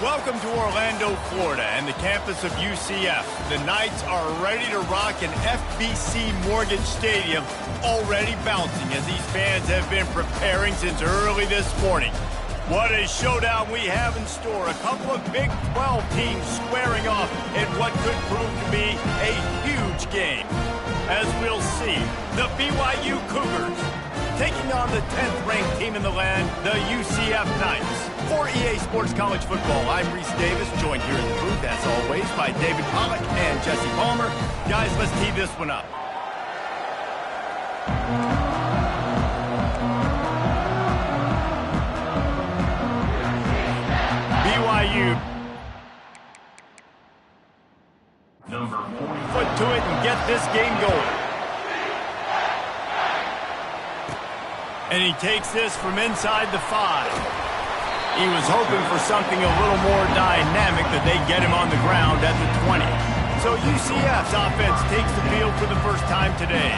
Welcome to Orlando, Florida, and the campus of UCF. The Knights are ready to rock an FBC Mortgage Stadium, already bouncing as these fans have been preparing since early this morning. What a showdown we have in store. A couple of Big 12 teams squaring off in what could prove to be a huge game. As we'll see, the BYU Cougars taking on the 10th-ranked team in the land, the UCF Knights. For EA Sports College Football, I'm Reese Davis, joined here in the booth, as always, by David Pollack and Jesse Palmer. Guys, let's tee this one up. BYU. Foot to it and get this game going. And he takes this from inside the 5. He was hoping for something a little more dynamic that they get him on the ground at the 20. So UCF's offense takes the field for the first time today.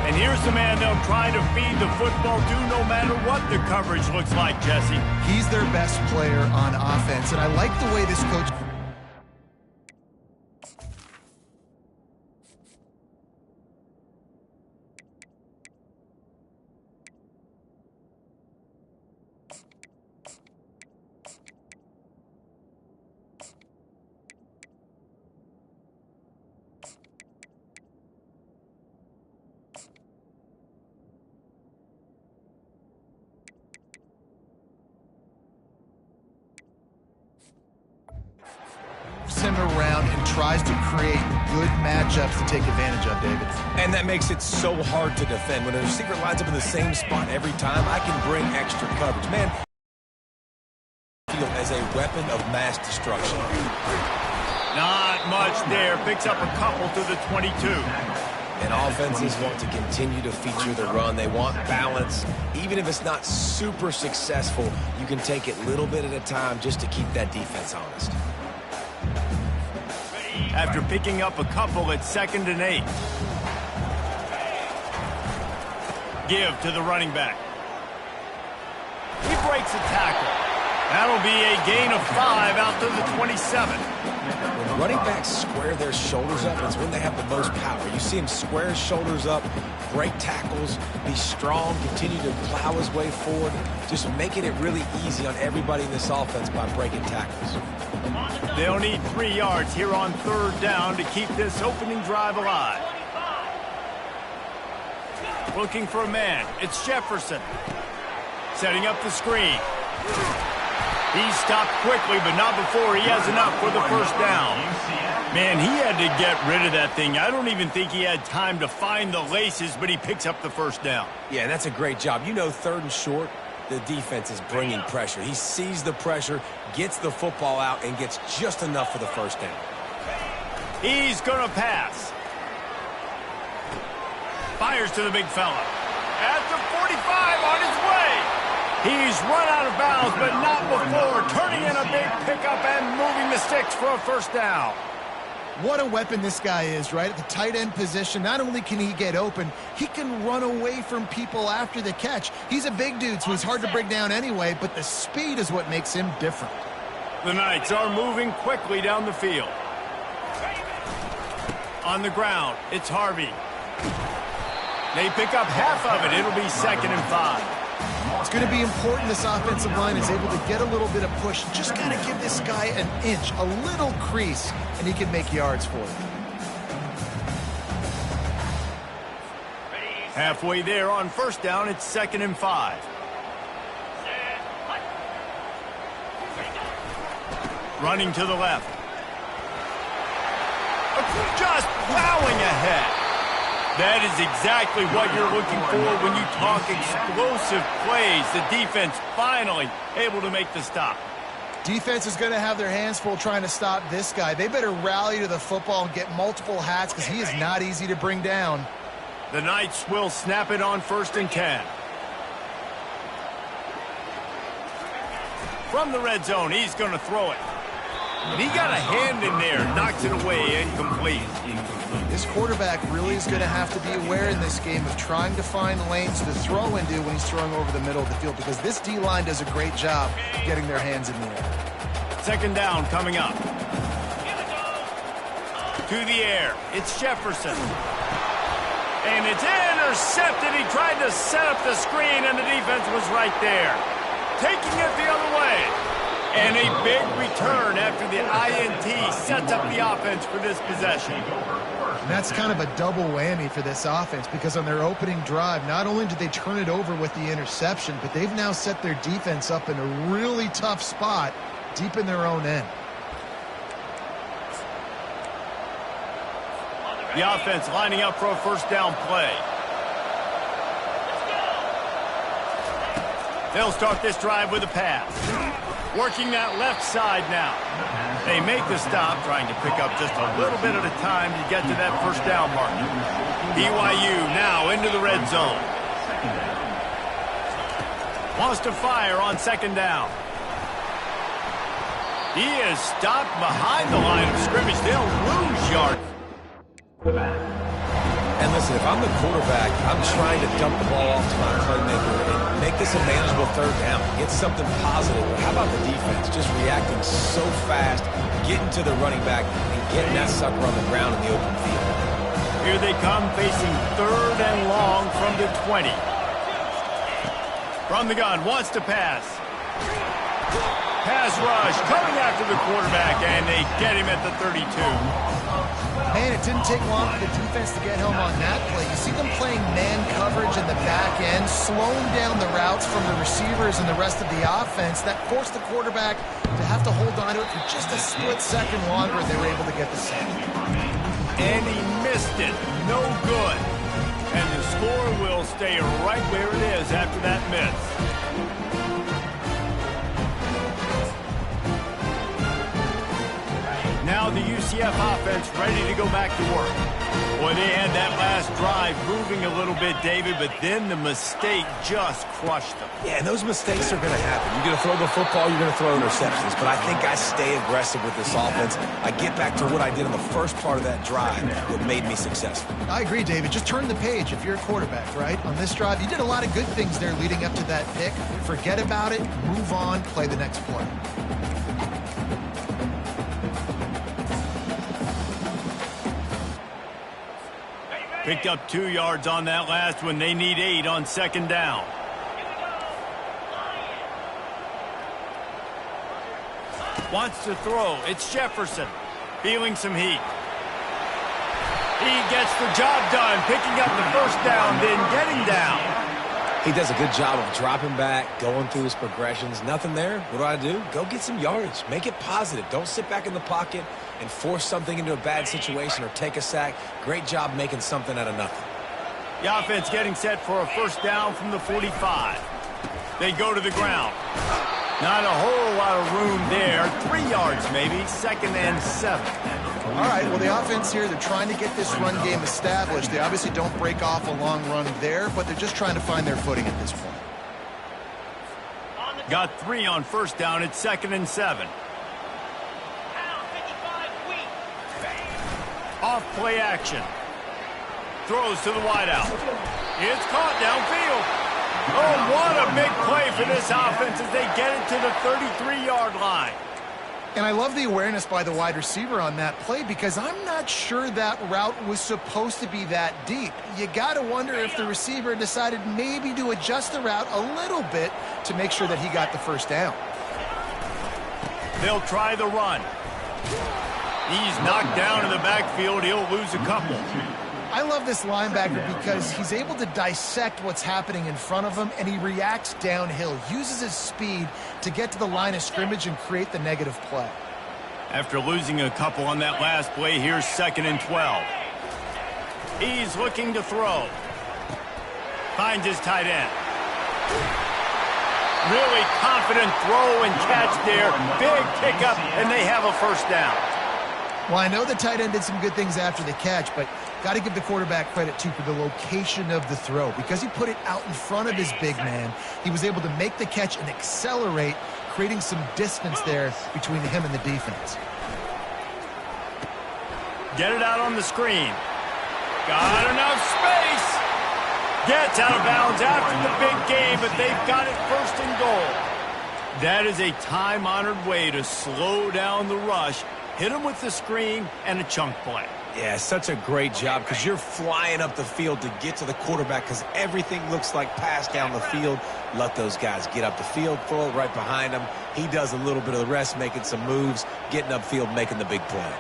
And here's the man they'll try to feed the football to no matter what the coverage looks like, Jesse. He's their best player on offense, and I like the way this coach... him around and tries to create good matchups to take advantage of, David. And that makes it so hard to defend. When a receiver lines up in the same spot every time, I can bring extra coverage. Man, as a weapon of mass destruction. Not much there. Picks up a couple to the 22. And offenses want to continue to feature the run. They want balance. Even if it's not super successful, you can take it little bit at a time just to keep that defense honest. After picking up a couple at 2nd and 8. Give to the running back. He breaks a tackle. That'll be a gain of 5 out to the 27. When running backs square their shoulders up, it's when they have the most power. You see him square his shoulders up, break tackles, be strong, continue to plow his way forward, just making it really easy on everybody in this offense by breaking tackles. They'll need 3 yards here on 3rd down to keep this opening drive alive. Looking for a man. It's Jefferson. Setting up the screen. He stopped quickly, but not before he has enough for the first down. Man, he had to get rid of that thing. I don't even think he had time to find the laces, but he picks up the first down. Yeah, that's a great job. You know, 3rd and short, the defense is bringing pressure. He sees the pressure, gets the football out, and gets just enough for the first down. He's going to pass. Fires to the big fella. At the 45 on his way. He's run out of bounds, but not before turning in a big pickup and moving the sticks for a first down. What a weapon this guy is, right? At the tight end position, not only can he get open, he can run away from people after the catch. He's a big dude, so he's hard to bring down anyway, but the speed is what makes him different. The Knights are moving quickly down the field. On the ground, it's Harvey. They pick up half of it. It'll be 2nd and 5. It's going to be important this offensive line is able to get a little bit of push. Just got to give this guy an inch, a little crease, and he can make yards for it. Halfway there on 1st down, it's 2nd and 5. Running to the left. Just plowing ahead. That is exactly what you're looking for when you talk explosive plays. The defense finally able to make the stop. Defense is going to have their hands full trying to stop this guy. They better rally to the football and get multiple hats because he is not easy to bring down. The Knights will snap it on 1st and 10. From the red zone, he's going to throw it. And he got a hand in there, knocks it away, incomplete. This quarterback really is going to have to be aware in this game of trying to find lanes to throw into when he's throwing over the middle of the field because this D-line does a great job getting their hands in the air. second down coming up. To the air. It's Jefferson. And it's intercepted. He tried to set up the screen, and the defense was right there. Taking it the other way. And a big return after the INT sets up the offense for this possession. And that's kind of a double whammy for this offense, because on their opening drive, not only did they turn it over with the interception, but they've now set their defense up in a really tough spot deep in their own end. The offense lining up for a first down play. They'll start this drive with a pass. Working that left side now. They make the stop, trying to pick up just a little bit at a time to get to that first down mark. BYU now into the red zone. Wants to fire on second down. He is stopped behind the line of scrimmage. They'll lose yards. And listen, if I'm the quarterback, I'm trying to dump the ball off to my playmaker and make this a manageable third down. Get something positive. But how about the defense? Just reacting so fast, getting to the running back, and getting that sucker on the ground in the open field. Here they come, facing third and long from the 20. From the gun, wants to pass. Pass rush, coming after the quarterback, and they get him at the 32. Man, it didn't take long for the defense to get home on that play. You see them playing man coverage in the back end, slowing down the routes from the receivers and the rest of the offense. That forced the quarterback to have to hold on to it for just a split second longer, and they were able to get the sack. And he missed it. No good. And the score will stay right where it is after that miss. Now the UCF offense ready to go back to work. Boy, they had that last drive moving a little bit, David, but then the mistake just crushed them. Yeah, and those mistakes are going to happen. You're going to throw the football, you're going to throw interceptions. But I think I stay aggressive with this offense. I get back to what I did in the first part of that drive that made me successful. I agree, David. Just turn the page if you're a quarterback, right? On this drive, you did a lot of good things there leading up to that pick. Forget about it, move on, play the next play. Picked up 2 yards on that last one. They need 8 on second down. Wants to throw. It's Jefferson. Feeling some heat. He gets the job done, picking up the first down, then getting down. He does a good job of dropping back, going through his progressions. Nothing there. What do? Go get some yardage. Make it positive. Don't sit back in the pocket and force something into a bad situation or take a sack. Great job making something out of nothing. The offense getting set for a first down from the 45. They go to the ground. Not a whole lot of room there. 3 yards maybe. Second and 7. All right, well, the offense here, they're trying to get this run game established. They obviously don't break off a long run there, but they're just trying to find their footing at this point. Got 3 on first down. It's second and 7. Off play action. Throws to the wideout. It's caught downfield. Oh, what a big play for this offense as they get it to the 33-yard line. And I love the awareness by the wide receiver on that play, because I'm not sure that route was supposed to be that deep. You got to wonder if the receiver decided maybe to adjust the route a little bit to make sure that he got the first down. They'll try the run. He's knocked down in the backfield. He'll lose a couple. I love this linebacker because he's able to dissect what's happening in front of him, and he reacts downhill, uses his speed to get to the line of scrimmage and create the negative play. After losing a couple on that last play, here's second and 12. He's looking to throw. Finds his tight end. Really confident throw and catch there. Big pickup, and they have a first down. Well, I know the tight end did some good things after the catch, but got to give the quarterback credit, too, for the location of the throw. Because he put it out in front of his big man, he was able to make the catch and accelerate, creating some distance there between him and the defense. Get it out on the screen. Got enough space. Gets out of bounds after the big game, but they've got it first and goal. That is a time-honored way to slow down the rush, hit them with the screen, and a chunk play. Yeah, such a great job because you're flying up the field to get to the quarterback because everything looks like pass down the field. Let those guys get up the field, throw it right behind him. He does a little bit of the rest, making some moves, getting upfield, making the big play.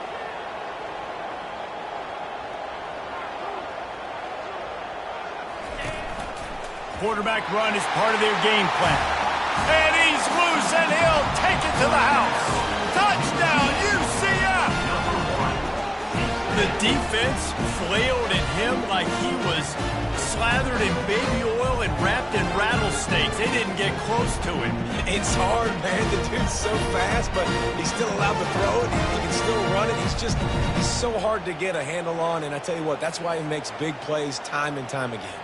Quarterback run is part of their game plan. And he's loose, and he'll take it to the house. Touchdown, UCF! The defense flailed at him like he was slathered in baby oil and wrapped in rattlesnakes. They didn't get close to him. It's hard, man. The dude's so fast, but he's still allowed to throw it. He can still run it. He's so hard to get a handle on, and I tell you what, that's why he makes big plays time and time again.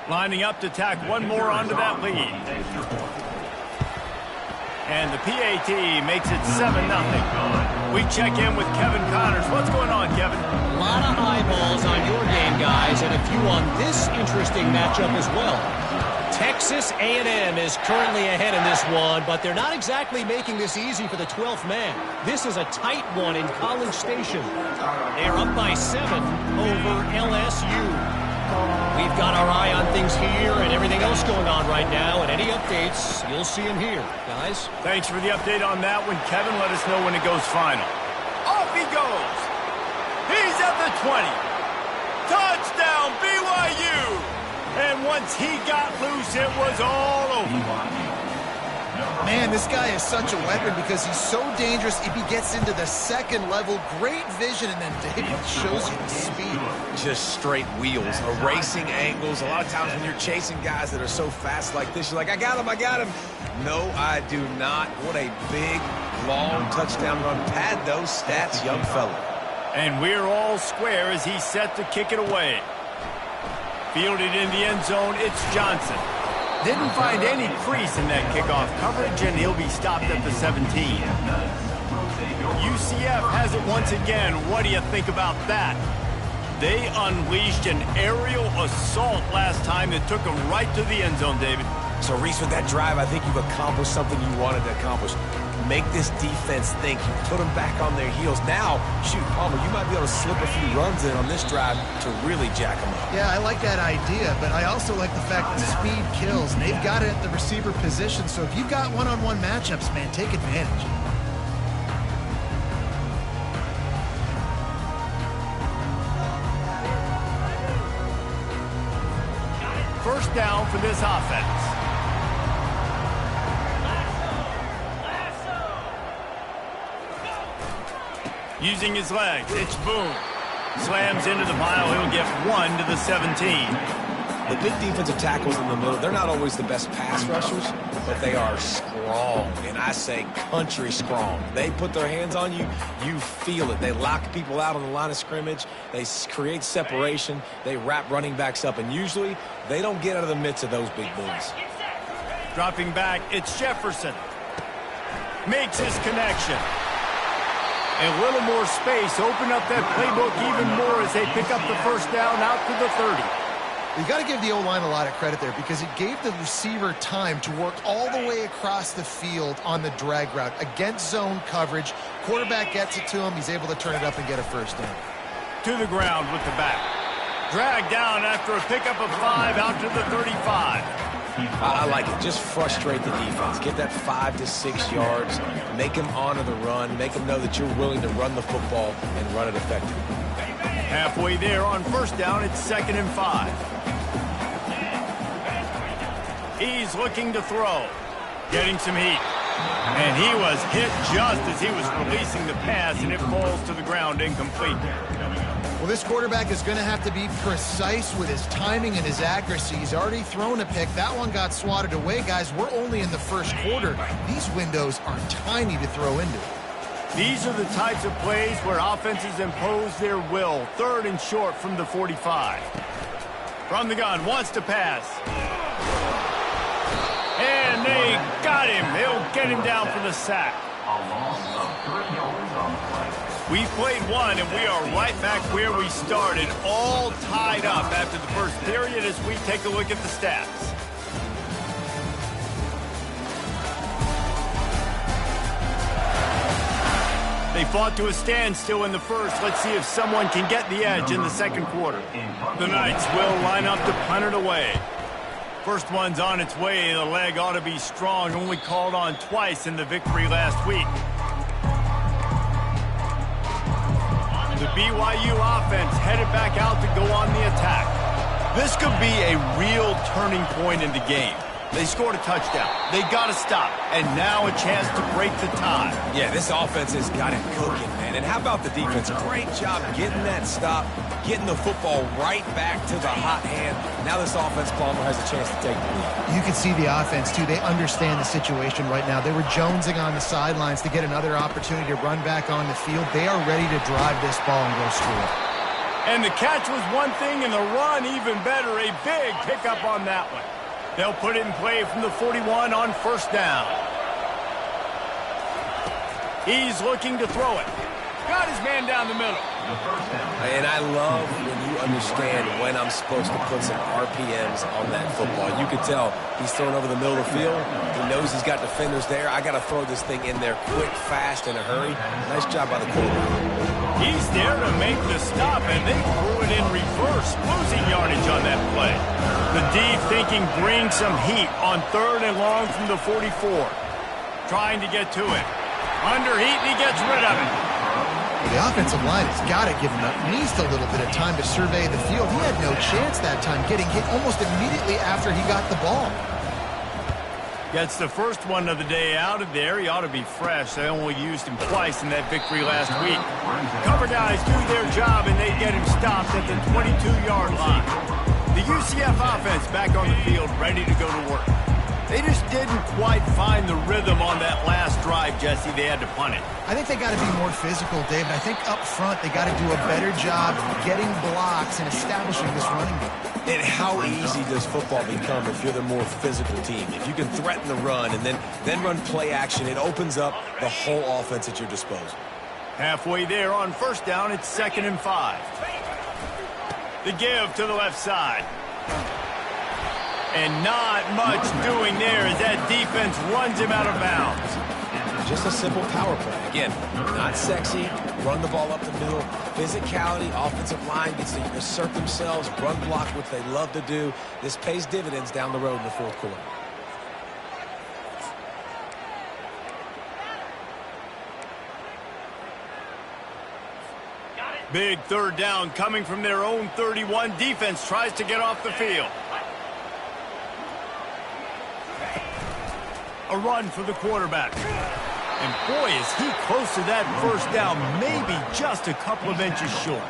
Lining up to tack one more onto that lead. And the PAT makes it 7-0. We check in with Kevin Connors. What's going on, Kevin? A lot of eyeballs on your game, guys, and a few on this interesting matchup as well. Texas A&M is currently ahead in this one, but they're not exactly making this easy for the 12th man. This is a tight one in College Station. They're up by 7 over LSU. We've got our eye on things here and everything else going on right now, and any updates, you'll see them here, guys. Thanks for the update on that one, Kevin. Let us know when it goes final. Off he goes. He's at the 20. Touchdown, BYU. And once he got loose, it was all over. Man, this guy is such a weapon because he's so dangerous if he gets into the second level. Great vision, and then David shows you the speed. Just straight wheels, erasing angles. A lot of times when you're chasing guys that are so fast like this, you're like, I got him. No, I do not. What a big, long touchdown run. Pad those stats, young fella. And we're all square as he's set to kick it away. Fielded in the end zone, it's Johnson. Didn't find any crease in that kickoff coverage, and he'll be stopped at the 17. UCF has it once again. What do you think about that? They unleashed an aerial assault last time that took them right to the end zone, David. So, Reese, with that drive, I think you've accomplished something you wanted to accomplish. Make this defense think. You put them back on their heels. Now, shoot, Palmer, you might be able to slip a few runs in on this drive to really jack them up. Yeah, I like that idea, but I also like the fact that speed kills, and they've got it at the receiver position. So if you've got one-on-one matchups, man, take advantage. First down for this offense. Using his legs, it's Boone. Slams into the pile, he'll get 1 to the 17. The big defensive tackles in the middle, they're not always the best pass rushers, but they are strong, and I say country strong. They put their hands on you, you feel it. They lock people out on the line of scrimmage. They create separation. They wrap running backs up, and usually they don't get out of the midst of those big boys. Dropping back, it's Jefferson. Makes his connection. A little more space, open up that playbook even more as they pick up the first down out to the 30. You got to give the O-line a lot of credit there because it gave the receiver time to work all the way across the field on the drag route against zone coverage. Quarterback gets it to him. He's able to turn it up and get a first down. To the ground with the back. Dragged down after a pickup of 5 out to the 35. I like it. Just frustrate the defense. Get that 5 to 6 yards. Make them honor the run. Make them know that you're willing to run the football and run it effectively. Halfway there on first down, it's 2nd and 5. He's looking to throw. Getting some heat. And he was hit just as he was releasing the pass, and it falls to the ground incomplete. Well, this quarterback is going to have to be precise with his timing and his accuracy. He's already thrown a pick. That one got swatted away, guys. We're only in the first quarter. These windows are tiny to throw into. These are the types of plays where offenses impose their will. 3rd and short from the 45. From the gun, wants to pass. And they got him. They'll get him down for the sack. We played one, and we are right back where we started, all tied up after the first period as we take a look at the stats. They fought to a standstill in the first. Let's see if someone can get the edge in the second quarter. The Knights will line up to punt it away. First one's on its way. The leg ought to be strong, only called on twice in the victory last week. The BYU offense headed back out to go on the attack. This could be a real turning point in the game. They scored a touchdown. They got to stop. And now a chance to break the tie. Yeah, this offense has got it cooking, man. And how about the defense? Great job getting that stop, getting the football right back to the hot hand. Now this offense, Palmer, has a chance to take the lead. You can see the offense, too. They understand the situation right now. They were jonesing on the sidelines to get another opportunity to run back on the field. They are ready to drive this ball and go score. And the catch was one thing, and the run even better. A big pickup on that one. They'll put it in play from the 41 on first down. He's looking to throw it. Got his man down the middle. And I love when you understand when I'm supposed to put some RPMs on that football. You could tell he's throwing over the middle of the field. He knows he's got defenders there. I got to throw this thing in there quick, fast, in a hurry. Nice job by the quarterback. He's there to make the stop, and they threw it in reverse, losing yardage on that play. The D thinking bring some heat on 3rd and long from the 44. Trying to get to it. Under heat, and he gets rid of it. The offensive line has got to give him at least a little bit of time to survey the field. He had no chance that time, getting hit almost immediately after he got the ball. Gets the first one of the day out of there. He ought to be fresh. They only used him twice in that victory last week. Cover guys do their job, and they get him stopped at the 22-yard line. The UCF offense back on the field, ready to go to work. They just didn't quite find the rhythm on that last drive, Jesse. They had to punt it. I think they got to be more physical, David. I think up front they got to do a better job getting blocks and establishing this running game. And how easy does football become if you're the more physical team? If you can threaten the run and then run play action, it opens up the whole offense at your disposal. Halfway there on first down, it's 2nd and 5. The give to the left side. And not much doing there as that defense runs him out of bounds. Just a simple power play. Again, not sexy, run the ball up the middle. Physicality, offensive line gets to assert themselves, run block, which they love to do. This pays dividends down the road in the 4th quarter. Big 3rd down coming from their own 31. Defense tries to get off the field. A run for the quarterback. And boy, is he close to that first down, maybe just a couple of inches short.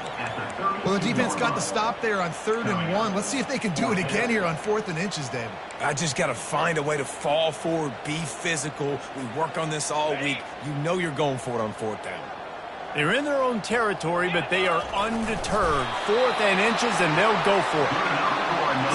Well, the defense got the stop there on 3rd and 1. Let's see if they can do it again here on 4th and inches, David. I just got to find a way to fall forward, be physical. We work on this all week. You know you're going for it on 4th down. They're in their own territory, but they are undeterred. 4th and inches, and they'll go for it.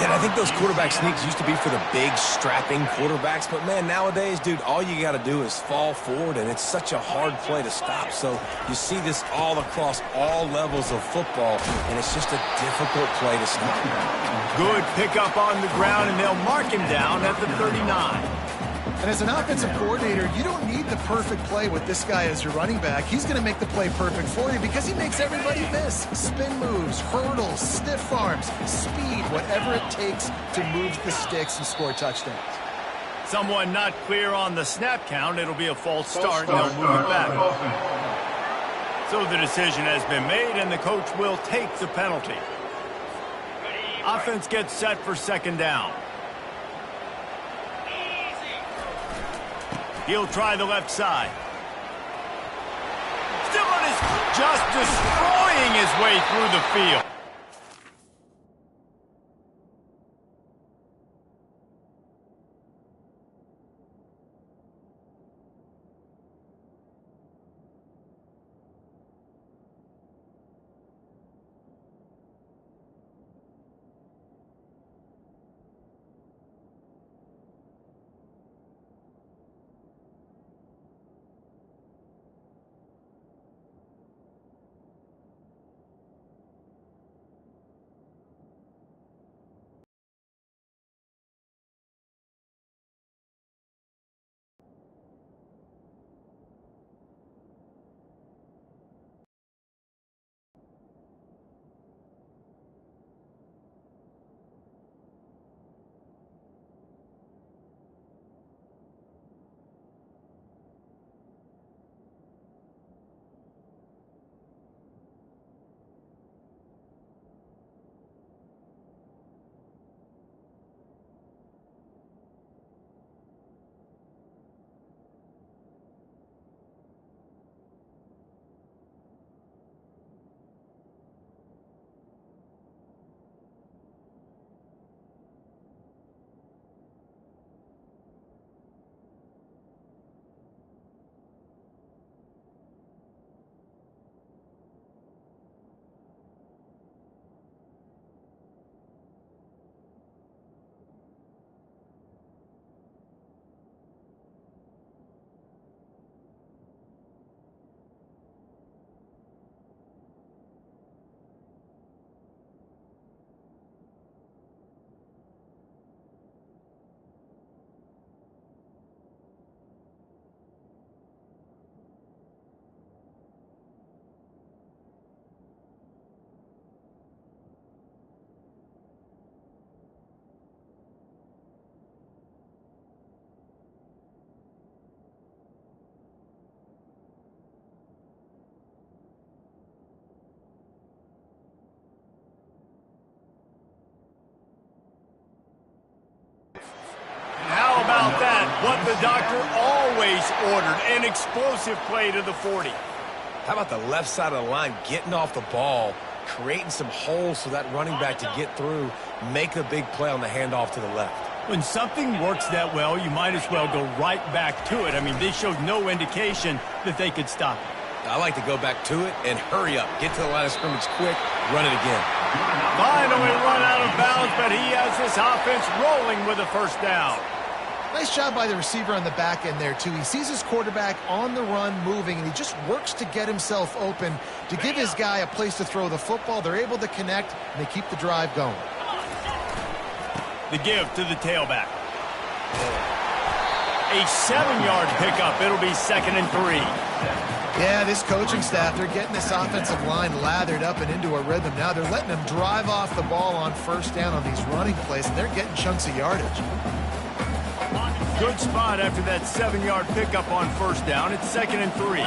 Yeah, I think those quarterback sneaks used to be for the big, strapping quarterbacks. But, man, nowadays, dude, all you got to do is fall forward, and it's such a hard play to stop. So you see this all across all levels of football, and it's just a difficult play to stop. Good pickup on the ground, and they'll mark him down at the 39. And as an offensive coordinator, you don't need the perfect play with this guy as your running back. He's going to make the play perfect for you because he makes everybody miss. Spin moves, hurdles, stiff arms, speed, whatever it takes to move the sticks and score touchdowns. Someone not clear on the snap count. It'll be a false start, and they'll move it back. So the decision has been made, and the coach will take the penalty. Offense gets set for 2nd down. He'll try the left side. Still on his, just destroying his way through the field. What the doctor always ordered, an explosive play to the 40. How about the left side of the line getting off the ball, creating some holes for that running back to get through, make a big play on the handoff to the left. When something works that well, you might as well go right back to it. I mean, they showed no indication that they could stop it. I like to go back to it and hurry up. Get to the line of scrimmage quick, run it again. Finally run out of bounds, but he has this offense rolling with a first down. Nice job by the receiver on the back end there, too. He sees his quarterback on the run moving, and he just works to get himself open to give his guy a place to throw the football. They're able to connect, and they keep the drive going. The give to the tailback. A 7-yard pickup. It'll be 2nd and 3. Yeah, this coaching staff, they're getting this offensive line lathered up and into a rhythm. Now they're letting them drive off the ball on first down on these running plays, and they're getting chunks of yardage. Good spot after that 7-yard pickup on first down. It's 2nd and 3.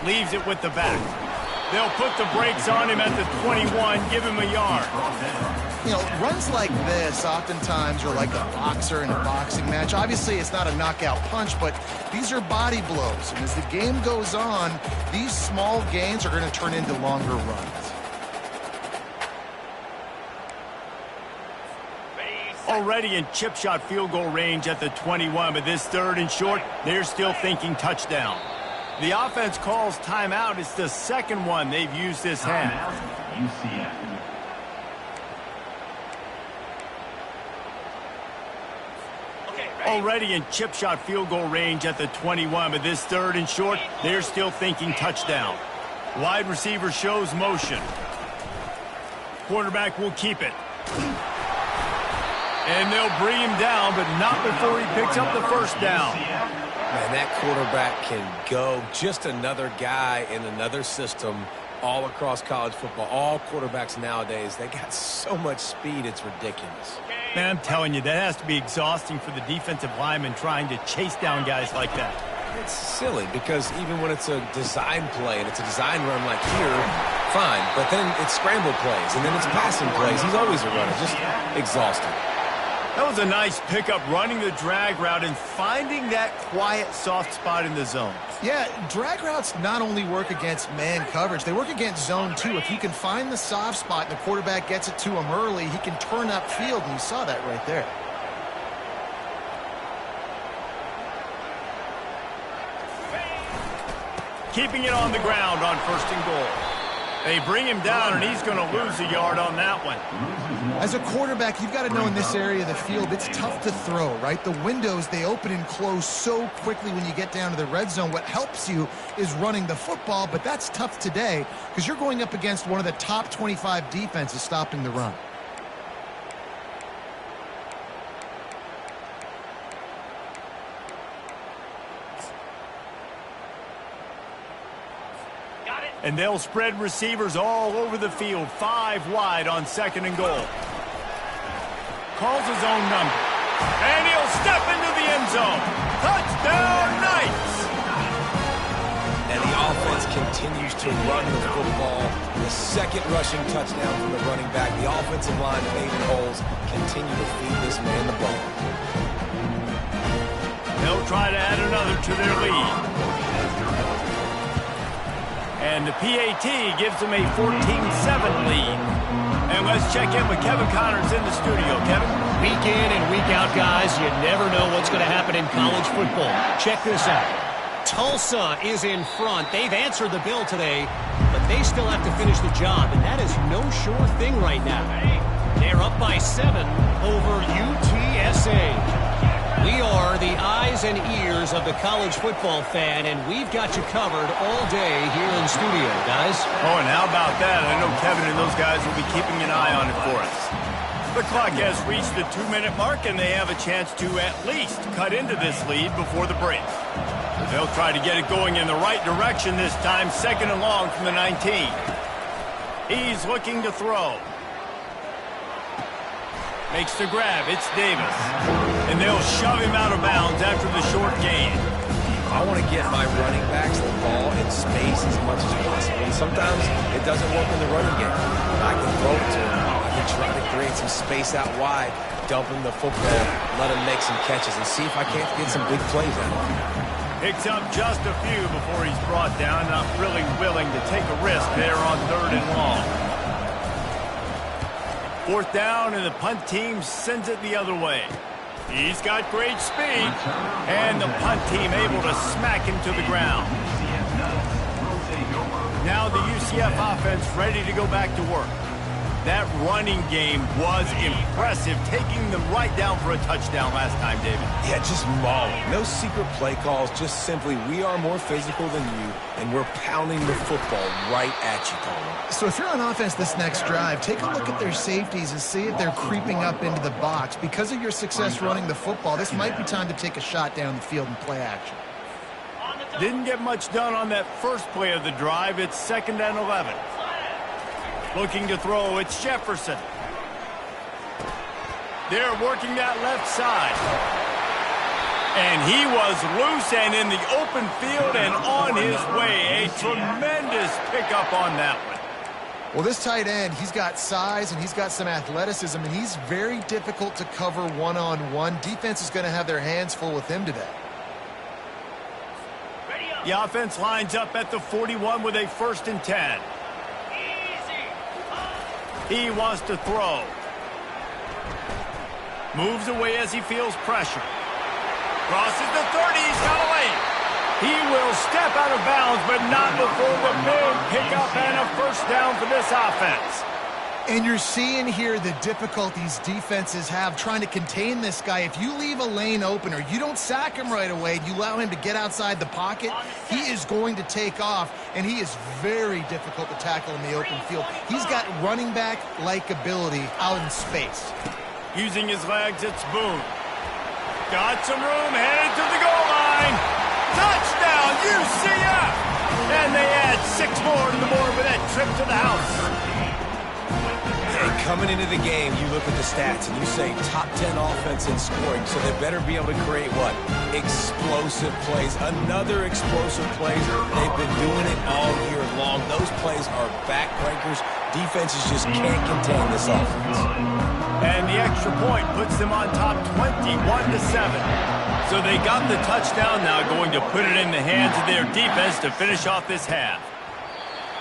Leaves it with the back. They'll put the brakes on him at the 21, give him a yard. You know, runs like this oftentimes are like a boxer in a boxing match. Obviously, it's not a knockout punch, but these are body blows. And as the game goes on, these small gains are going to turn into longer runs. Already in chip shot field goal range at the 21, but this 3rd and short, they're still thinking touchdown. The offense calls timeout. It's the 2nd one they've used this half. Already in chip shot field goal range at the 21, but this 3rd and short, they're still thinking touchdown. Wide receiver shows motion. Quarterback will keep it. And they'll bring him down, but not before he picks up the first down. Man, that quarterback can go. Just another guy in another system all across college football. All quarterbacks nowadays, they got so much speed, it's ridiculous. Man, I'm telling you, that has to be exhausting for the defensive lineman trying to chase down guys like that. It's silly because even when it's a design play and it's a design run like here, fine. But then it's scramble plays and then it's passing plays. He's always a runner, just exhausting. That was a nice pickup, running the drag route and finding that quiet, soft spot in the zone. Yeah, drag routes not only work against man coverage, they work against zone too. If you can find the soft spot and the quarterback gets it to him early, he can turn upfield, and you saw that right there. Keeping it on the ground on 1st and goal. They bring him down, and he's going to lose a yard on that one. As a quarterback, you've got to know in this area of the field, it's tough to throw, right? The windows, they open and close so quickly when you get down to the red zone. What helps you is running the football, but that's tough today because you're going up against one of the top 25 defenses stopping the run. And they'll spread receivers all over the field, 5 wide on 2nd and goal. Calls his own number. And he'll step into the end zone. Touchdown, Knights! And the offense continues to run the football. The 2nd rushing touchdown from the running back. The offensive line of Aiden Holes continue to feed this man the ball. They'll try to add another to their lead. And the PAT gives them a 14-7 lead. And let's check in with Kevin Connors in the studio. Kevin? Week in and week out, guys, you never know what's going to happen in college football. Check this out. Tulsa is in front. They've answered the bell today, but they still have to finish the job, and that is no sure thing right now. They're up by 7 over UTSA. We are the eyes and ears of the college football fan, and we've got you covered all day here in studio, guys. Oh, and how about that? I know Kevin and those guys will be keeping an eye on it for us. The clock has reached the 2-minute mark, and they have a chance to at least cut into this lead before the break. They'll try to get it going in the right direction this time, 2nd and long from the 19. He's looking to throw. Makes the grab. It's Davis. And they'll shove him out of bounds after the short gain. I want to get my running backs the ball in space as much as possible. And sometimes it doesn't work in the running game. I can throw it to him. I can try to create some space out wide, dump him the football, let him make some catches, and see if I can't get some big plays out of him. Picks up just a few before he's brought down, not really willing to take a risk there on 3rd and long. 4th down, and the punt team sends it the other way. He's got great speed, and the punt team able to smack him to the ground. Now the UCF offense ready to go back to work. That running game was impressive, taking them right down for a touchdown last time, David. Yeah, just mauling. No secret play calls, just simply we are more physical than you, and we're pounding the football right at you, Coleman. So if you're on offense this next drive, take a look at their safeties and see if they're creeping up into the box. Because of your success running the football, this might be time to take a shot down the field and play action. Didn't get much done on that first play of the drive. It's 2nd and 11. Looking to throw, it's Jefferson. They're working that left side. And he was loose and in the open field and on his way. A tremendous pickup on that one. Well, this tight end, he's got size and he's got some athleticism, and he's very difficult to cover one-on-one. Defense is going to have their hands full with him today. The offense lines up at the 41 with a 1st and 10. He wants to throw. Moves away as he feels pressure. Crosses the 30. He's got a lane. He will step out of bounds, but not before the big pickup and a 1st down for this offense. And you're seeing here the difficulties defenses have trying to contain this guy. If you leave a lane open or you don't sack him right away, you allow him to get outside the pocket, he is going to take off, and he is very difficult to tackle in the open field. He's got running back-like ability out in space. Using his legs, it's Boone. Got some room, headed to the goal line. Touchdown, UCF! And they add 6 more to the board with that trip to the house. And coming into the game, you look at the stats and you say top 10 offense in scoring, so they better be able to create what? Explosive plays. Another explosive plays. They've been doing it all year long. Those plays are backbreakers. Defenses just can't contain this offense. And the extra point puts them on top 21-7. So they got the touchdown, now going to put it in the hands of their defense to finish off this half.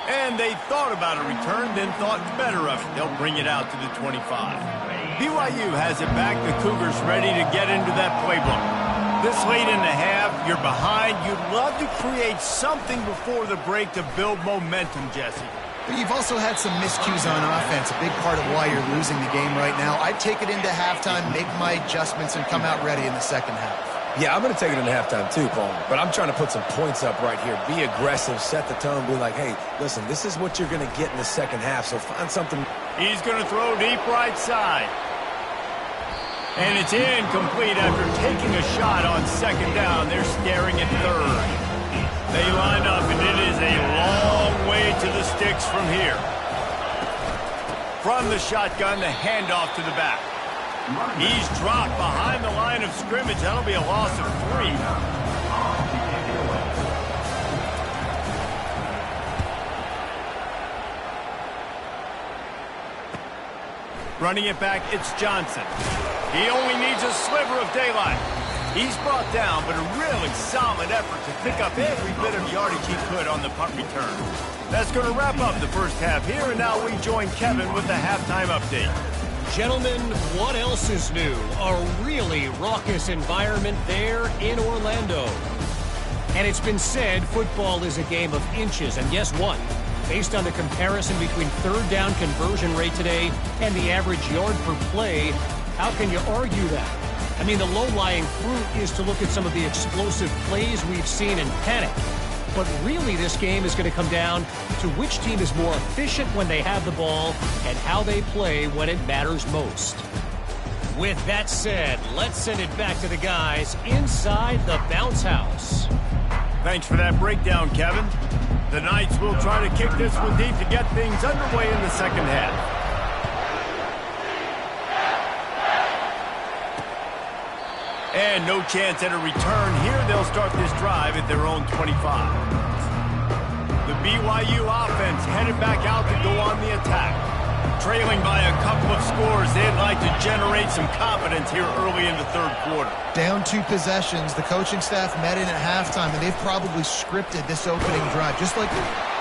And they thought about a return, then thought better of it. They'll bring it out to the 25. BYU has it back. The Cougars ready to get into that playbook. This late in the half, you're behind. You'd love to create something before the break to build momentum, Jesse. But you've also had some miscues on offense, a big part of why you're losing the game right now. I'd take it into halftime, make my adjustments, and come out ready in the second half. Yeah, I'm going to take it into halftime too, Paul. But I'm trying to put some points up right here. Be aggressive, set the tone, be like, hey, listen, this is what you're going to get in the second half, so find something. He's going to throw deep right side. And it's incomplete after taking a shot on 2nd down. They're staring at 3rd. They line up, and it is a long way to the sticks from here. From the shotgun, the handoff to the back. He's dropped behind the line of scrimmage. That'll be a loss of 3. Running it back, it's Johnson. He only needs a sliver of daylight. He's brought down, but a really solid effort to pick up every bit of yardage he could on the punt return. That's going to wrap up the first half here, and now we join Kevin with the halftime update. Gentlemen, what else is new? A really raucous environment there in Orlando. And it's been said football is a game of inches. And guess what? Based on the comparison between 3rd down conversion rate today and the average yard per play, how can you argue that? I mean, the low-lying fruit is to look at some of the explosive plays we've seen in panic. But really, this game is going to come down to which team is more efficient when they have the ball and how they play when it matters most. With that said, let's send it back to the guys inside the bounce house. Thanks for that breakdown, Kevin. The Knights will try to kick this one deep to get things underway in the second half. And no chance at a return here. They'll start this drive at their own 25. The BYU offense headed back out to go on the attack. Trailing by a couple of scores, they'd like to generate some confidence here early in the third quarter. Down 2 possessions, the coaching staff met in at halftime, and they've probably scripted this opening drive, just like...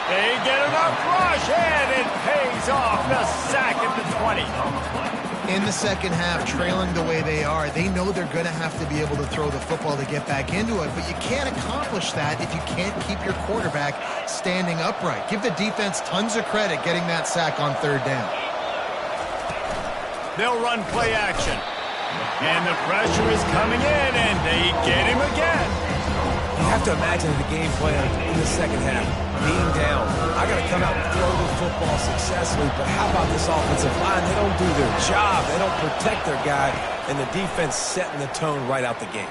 They get enough rush, and it pays off. The sack at the 20. In the second half, trailing the way they are, they know they're going to have to be able to throw the football to get back into it, but you can't accomplish that if you can't keep your quarterback standing upright. Give the defense tons of credit getting that sack on third down. They'll run play action. And the pressure is coming in, and they get him again. You have to imagine the game plan in the second half, being down. I got to come out and throw the football successfully, but how about this offensive line? They don't do their job. They don't protect their guy, and the defense setting the tone right out the gate.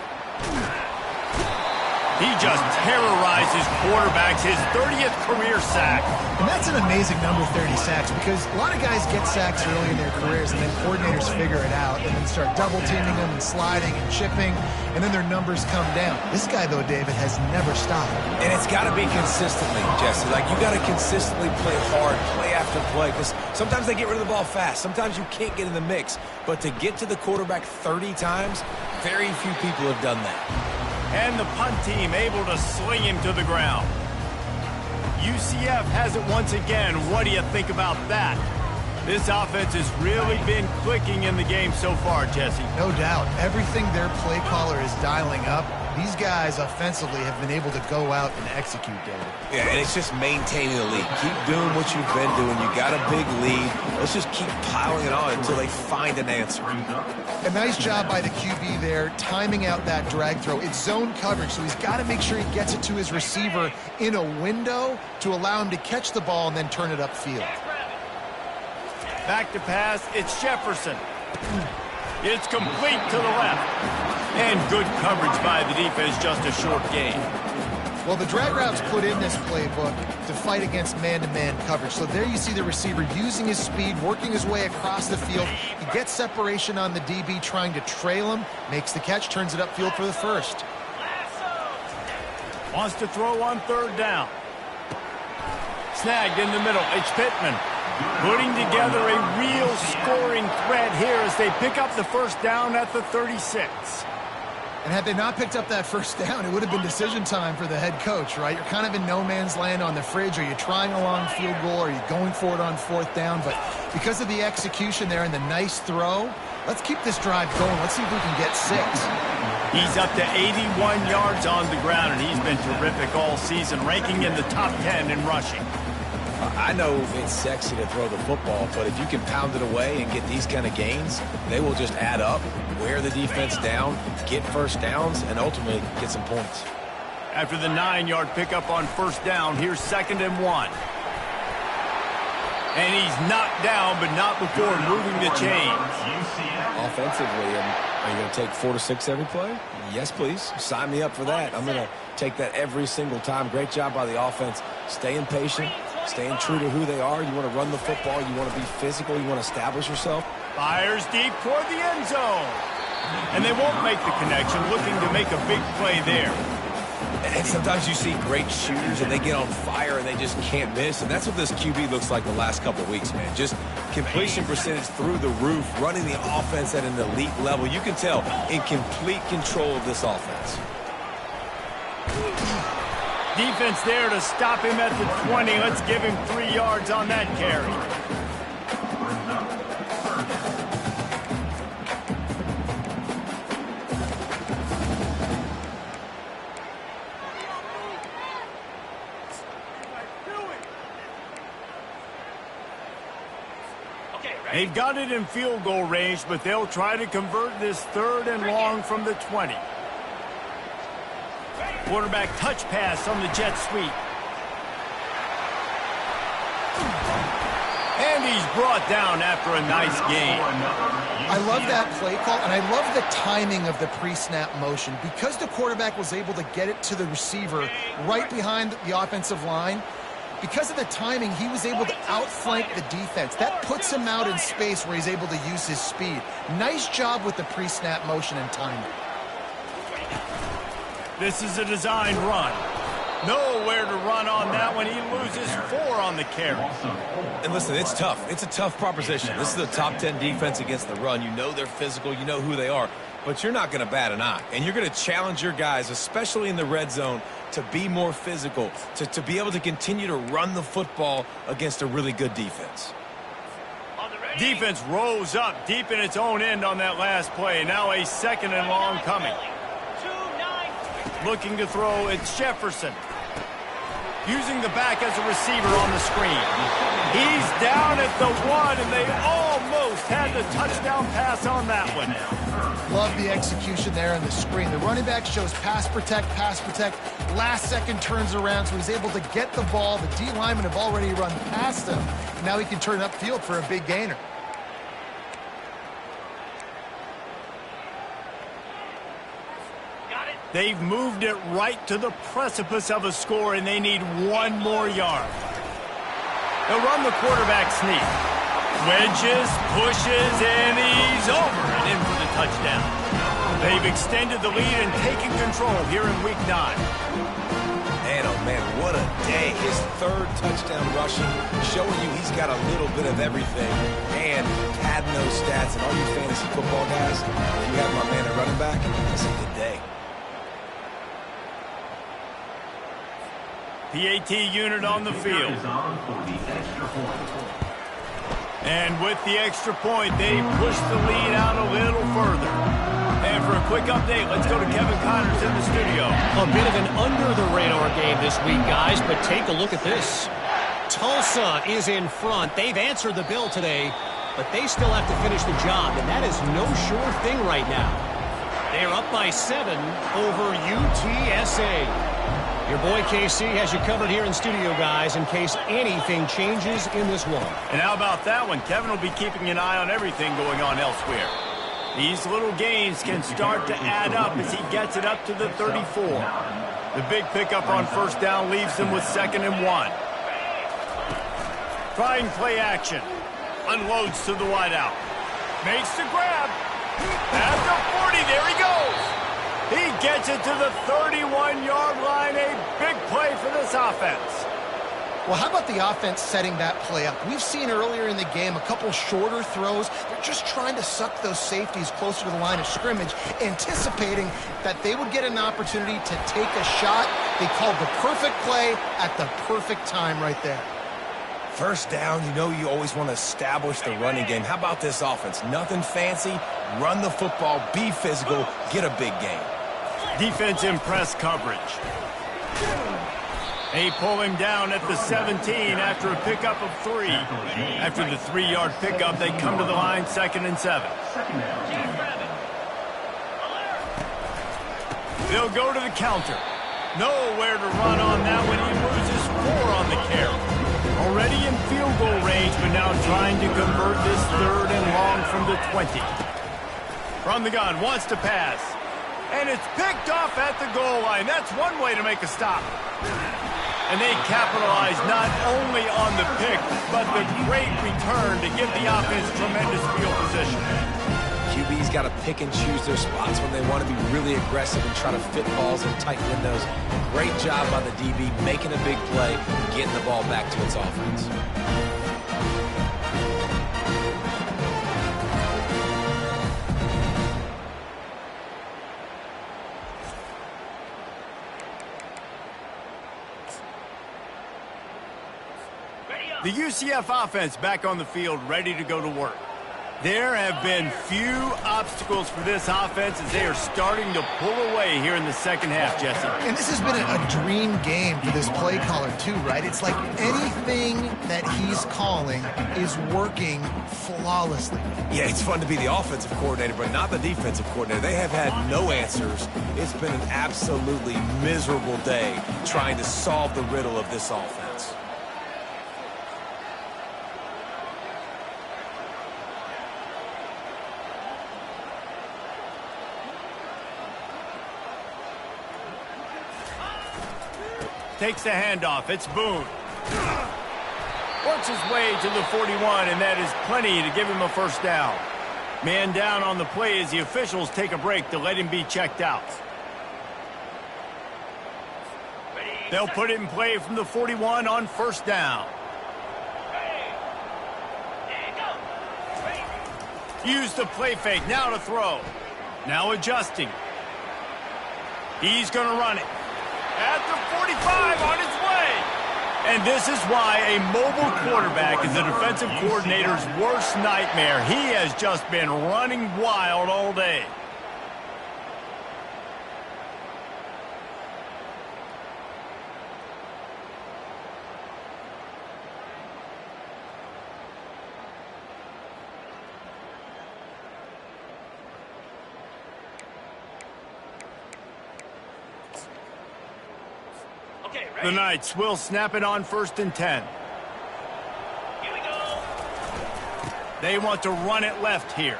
He just terrorizes quarterbacks, his 30th career sack. And that's an amazing number, 30 sacks, because a lot of guys get sacks early in their careers, and then coordinators figure it out and then start double-teaming them and sliding and chipping, and then their numbers come down. This guy, though, David, has never stopped. And it's got to be consistently, Jesse. Like, you got to consistently play hard, play after play, because sometimes they get rid of the ball fast. Sometimes you can't get in the mix. But to get to the quarterback 30 times, very few people have done that. And the punt team able to sling him to the ground. UCF has it once again. What do you think about that? This offense has really been clicking in the game so far, Jesse. No doubt. Everything their play caller is dialing up, these guys offensively have been able to go out and execute, David. Yeah, and it's just maintaining the lead. Keep doing what you've been doing. You got a big lead. Let's just keep piling it on until they find an answer. A nice job by the QB there, timing out that drag throw. It's zone coverage, so he's got to make sure he gets it to his receiver in a window to allow him to catch the ball and then turn it upfield. Back to pass, it's Jefferson. It's complete to the left. And good coverage by the defense, just a short gain. Well, the drag route's put in this playbook to fight against man-to-man coverage. So there you see the receiver using his speed, working his way across the field. He gets separation on the DB, trying to trail him, makes the catch, turns it upfield for the first. Wants to throw on third down. Snagged in the middle, it's Pittman. Putting together a real scoring threat here as they pick up the first down at the 36. And had they not picked up that first down, it would have been decision time for the head coach, right? You're kind of in no man's land on the fridge. Are you trying a long field goal? Are you going for it on fourth down? But because of the execution there and the nice throw, let's keep this drive going. Let's see if we can get 6. He's up to 81 yards on the ground, and he's been terrific all season, ranking in the top 10 in rushing. I know it's sexy to throw the football, but if you can pound it away and get these kind of gains, they will just add up, wear the defense down, get first downs, and ultimately get some points. After the 9-yard pickup on first down, here's 2nd and 1. And he's knocked down, but not before moving the chains. Offensively, are you going to take 4 to 6 every play? Yes, please. Sign me up for that. I'm going to take that every single time. Great job by the offense. Staying patient, staying true to who they are. You want to run the football. You want to be physical. You want to establish yourself. Fires deep toward the end zone. And they won't make the connection, looking to make a big play there. And sometimes you see great shooters and they get on fire and they just can't miss. And that's what this QB looks like the last couple of weeks, man. Just completion percentage through the roof, running the offense at an elite level. You can tell in complete control of this offense. Defense there to stop him at the 20. Let's give him 3 yards on that carry. They've got it in field goal range, but they'll try to convert this 3rd and long from the 20. Quarterback touch pass on the jet sweep. And he's brought down after a nice gain. I love that play call, and I love the timing of the pre-snap motion. Because the quarterback was able to get it to the receiver right behind the offensive line, because of the timing, he was able to outflank the defense. That puts him out in space where he's able to use his speed. Nice job with the pre-snap motion and timing. This is a designed run. Nowhere to run on that one. He loses 4 on the carry. And listen, it's tough. It's a tough proposition. This is a top 10 defense against the run. You know they're physical. You know who they are. But you're not going to bat an eye. And you're going to challenge your guys, especially in the red zone, to be more physical, to be able to continue to run the football against a really good defense. Defense rose up deep in its own end on that last play. Now a 2nd and long coming. Looking to throw, it's Jefferson. Using the back as a receiver on the screen. He's down at the 1, and they almost had the touchdown pass on that one. Love the execution there on the screen. The running back shows pass protect, last second turns around, so he's able to get the ball. The D linemen have already run past him. Now he can turn upfield for a big gainer. They've moved it right to the precipice of a score, and they need 1 more yard. They'll run the quarterback sneak. Wedges, pushes, and he's over and in for the touchdown. They've extended the lead and taken control here in Week 9. Man, oh man, what a day. His 3rd touchdown rushing, showing you he's got a little bit of everything. And padding those stats. And all you fantasy football guys, if you have my man at running back, it's a good day. PAT unit on the field. And with the extra point, they push the lead out a little further. And for a quick update, let's go to Kevin Connors in the studio. A bit of an under-the-radar game this week, guys, but take a look at this. Tulsa is in front. They've answered the bell today, but they still have to finish the job, and that is no sure thing right now. They're up by 7 over UTSA. Your boy KC has you covered here in studio, guys, in case anything changes in this one. And how about that one? Kevin will be keeping an eye on everything going on elsewhere. These little gains can start to add up as he gets it up to the 34. The big pickup on 1st down leaves them with 2nd and 1. Trying play action. Unloads to the wideout. Makes the grab. At the 40, there he goes. He gets it to the 31-yard line. A big play for this offense. Well, how about the offense setting that play up? We've seen earlier in the game a couple shorter throws. They're just trying to suck those safeties closer to the line of scrimmage, anticipating that they would get an opportunity to take a shot. They called the perfect play at the perfect time right there. 1st down, you know you always want to establish the running game. How about this offense? Nothing fancy. Run the football, be physical, get a big gain. Defense in press coverage. They pull him down at the 17 after a pickup of 3. After the 3-yard pickup, they come to the line 2nd and 7. They'll go to the counter. Nowhere to run on that one. He loses 4 on the carry. Already in field goal range, but now trying to convert this 3rd and long from the 20. From the gun, wants to pass. And it's picked off at the goal line. That's one way to make a stop. And they capitalize not only on the pick, but the great return to give the offense tremendous field position. QB's got to pick and choose their spots when they want to be really aggressive and try to fit balls in tight windows. Great job by the DB making a big play and getting the ball back to its offense. The UCF offense back on the field, ready to go to work. There have been few obstacles for this offense as they are starting to pull away here in the 2nd half, Jesse. And this has been a dream game for this play caller, too, right? It's like anything that he's calling is working flawlessly. Yeah, it's fun to be the offensive coordinator, but not the defensive coordinator. They have had no answers. It's been an absolutely miserable day trying to solve the riddle of this offense. Takes the handoff. It's Boone. Works his way to the 41, and that is plenty to give him a 1st down. Man down on the play as the officials take a break to let him be checked out. They'll put it in play from the 41 on first down. Use the play fake, now to throw. Now adjusting. He's going to run it. At the 45, on its way. And this is why a mobile quarterback is the defensive coordinator's worst nightmare. He has just been running wild all day. The Knights will snap it on 1st and 10. Here we go. They want to run it left here.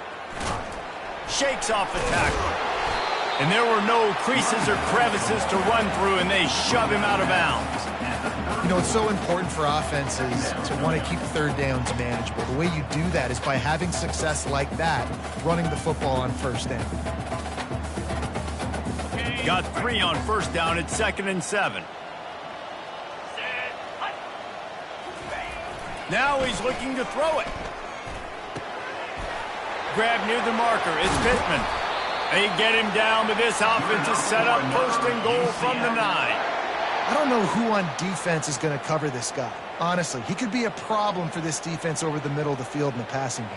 Shakes off the tackle. And there were no creases or crevices to run through, and they shove him out of bounds. You know, it's so important for offenses to want to keep third downs manageable. The way you do that is by having success like that, running the football on first down. Got 3 on first down at 2nd and 7. Now he's looking to throw it. Grab near the marker. It's Pittman. They get him down, but this offense is set up 1st and goal from the 9. I don't know who on defense is going to cover this guy. Honestly, he could be a problem for this defense over the middle of the field in the passing game.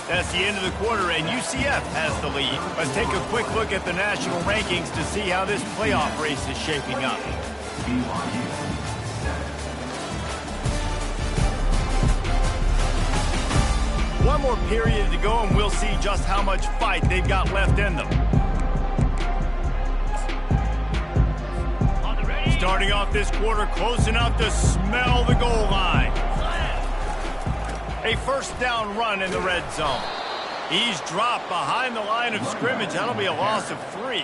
That's the end of the quarter, and UCF has the lead. Let's take a quick look at the national rankings to see how this playoff race is shaping up. One more period to go, and we'll see just how much fight they've got left in them. Starting off this quarter close enough to smell the goal line. A 1st down run in the red zone. He's dropped behind the line of scrimmage. That'll be a loss of 3.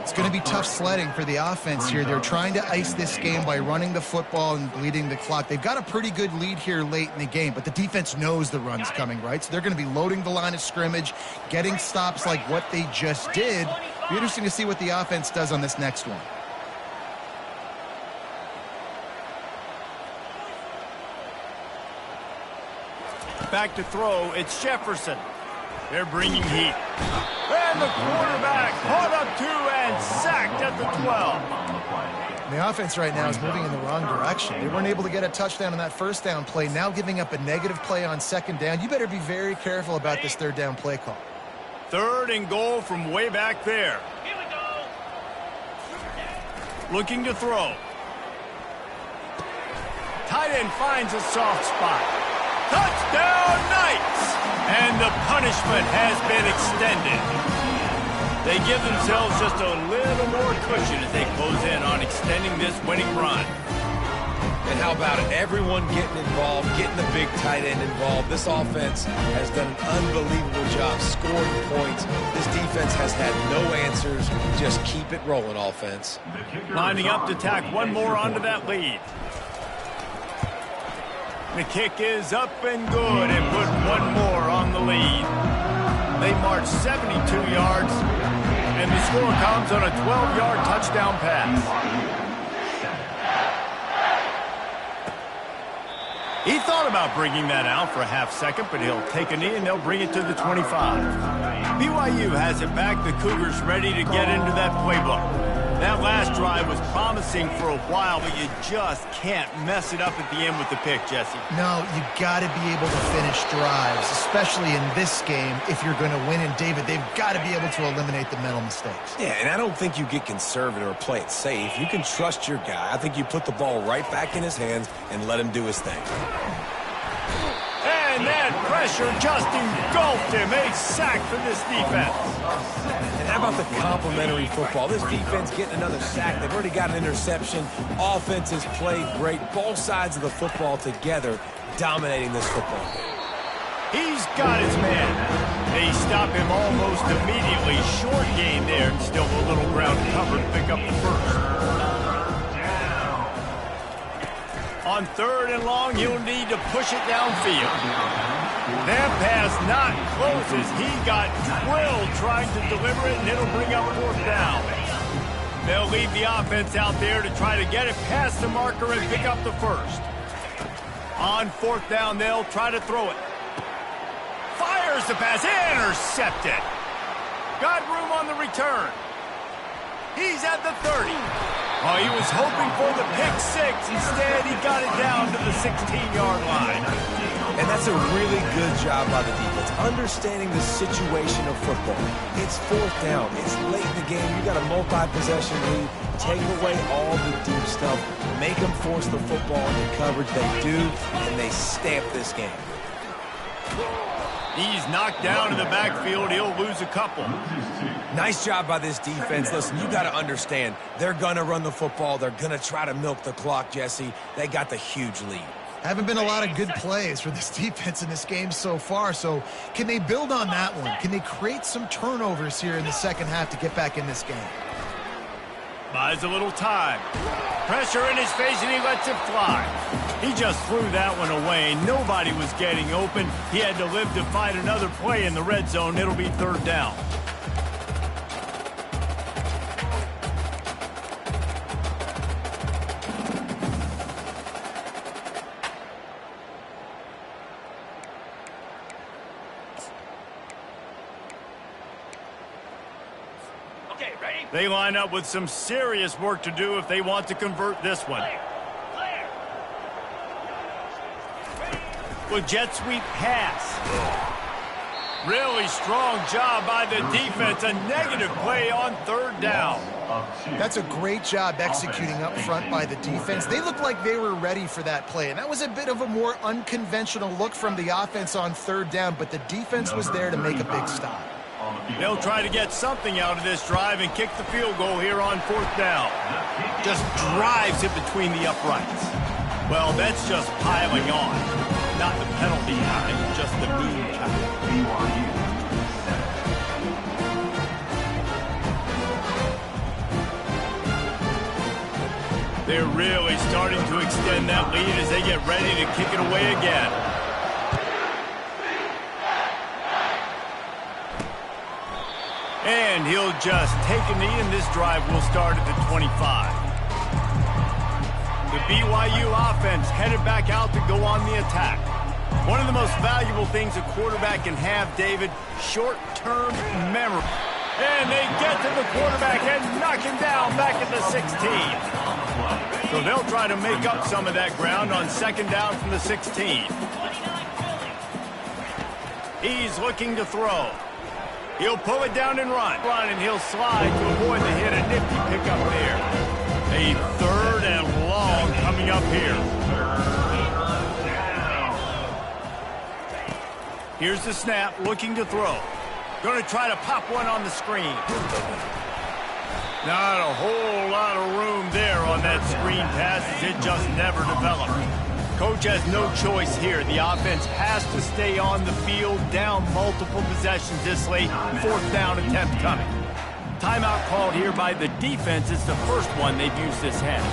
It's going to be tough sledding for the offense here. They're trying to ice this game by running the football and bleeding the clock. They've got a pretty good lead here late in the game, but the defense knows the run's coming, right? So they're going to be loading the line of scrimmage, getting stops like what they just did. It'll be interesting to see what the offense does on this next one. Back to throw, it's Jefferson. They're bringing heat. And the quarterback caught up 2 and sacked at the 12. The offense right now is moving in the wrong direction. They weren't able to get a touchdown on that 1st down play, now giving up a negative play on 2nd down. You better be very careful about this 3rd down play call. 3rd and goal from way back there. Here we go. Looking to throw. Tight end finds a soft spot. Touchdown, Knights! And the punishment has been extended. They give themselves just a little more cushion as they close in on extending this winning run. And how about it? Everyone getting involved, getting the big tight end involved. This offense has done an unbelievable job scoring points. This defense has had no answers. Just keep it rolling, offense. Lining up to tack one more onto that lead. The kick is up and good, and put one more on the lead. They march 72 yards, and the score comes on a 12-yard touchdown pass. He thought about bringing that out for a half second, but he'll take a knee and they'll bring it to the 25. BYU has it back. The Cougars ready to get into that playbook. That last drive was promising for a while, but you just can't mess it up at the end with the pick, Jesse. No, you got to be able to finish drives, especially in this game. If you're going to win, and David, they've got to be able to eliminate the mental mistakes. Yeah, and I don't think you get conservative or play it safe. You can trust your guy. I think you put the ball right back in his hands and let him do his thing. And that pressure just engulfed him. A sack for this defense. And how about the complementary football? This defense getting another sack. They've already got an interception. Offense has played great. Both sides of the football together dominating this football game. He's got his man. They stop him almost immediately. Short gain there, and still a little ground covered to pick up the first. On 3rd and long, he'll need to push it downfield. That pass not close as he got drilled trying to deliver it, and it'll bring up 4th down. They'll leave the offense out there to try to get it past the marker and pick up the first. On 4th down, they'll try to throw it. Fires the pass, intercepted. Got room on the return. He's at the 30. Oh, he was hoping for the pick 6. Instead, he got it down to the 16-yard line. And that's a really good job by the defense, understanding the situation of football. It's 4th down. It's late in the game. You got a multi-possession lead. Take away all the deep stuff. Make them force the football into coverage. They do, and they stamp this game. He's knocked down in the backfield. He'll lose a couple. Nice job by this defense. Listen, you got to understand, they're going to run the football. They're going to try to milk the clock, Jesse. They got the huge lead. Haven't been a lot of good plays for this defense in this game so far, so can they build on that one? Can they create some turnovers here in the second half to get back in this game? Buys a little time. Pressure in his face, and he lets it fly. He just threw that one away. Nobody was getting open. He had to live to find another play in the red zone. It'll be 3rd down. Okay, ready? They line up with some serious work to do if they want to convert this one. Clear. With jet sweep pass. Really strong job by the defense. A negative play on 3rd down. That's a great job executing up front by the defense. They looked like they were ready for that play, and that was a bit of a more unconventional look from the offense on 3rd down, but the defense was there to make a big stop. They'll try to get something out of this drive and kick the field goal here on 4th down. Just drives it between the uprights. Well, that's just piling on. Not the penalty kind, just the mean kind. They're really starting to extend that lead as they get ready to kick it away again. And he'll just take a knee, and this drive will start at the 25. The BYU offense headed back out to go on the attack. One of the most valuable things a quarterback can have, David, short-term memory. And they get to the quarterback and knock him down back at the 16. So they'll try to make up some of that ground on 2nd down from the 16. He's looking to throw. He'll pull it down and run, and he'll slide to avoid the hit. A nifty pickup there. A 3rd and long coming up here. Here's the snap, looking to throw. Going to try to pop one on the screen. Not a whole lot of room there on that screen pass as it just never developed. Coach has no choice here. The offense has to stay on the field, down multiple possessions this late. 4th down attempt coming. Timeout called here by the defense. It's the first one they've used this half.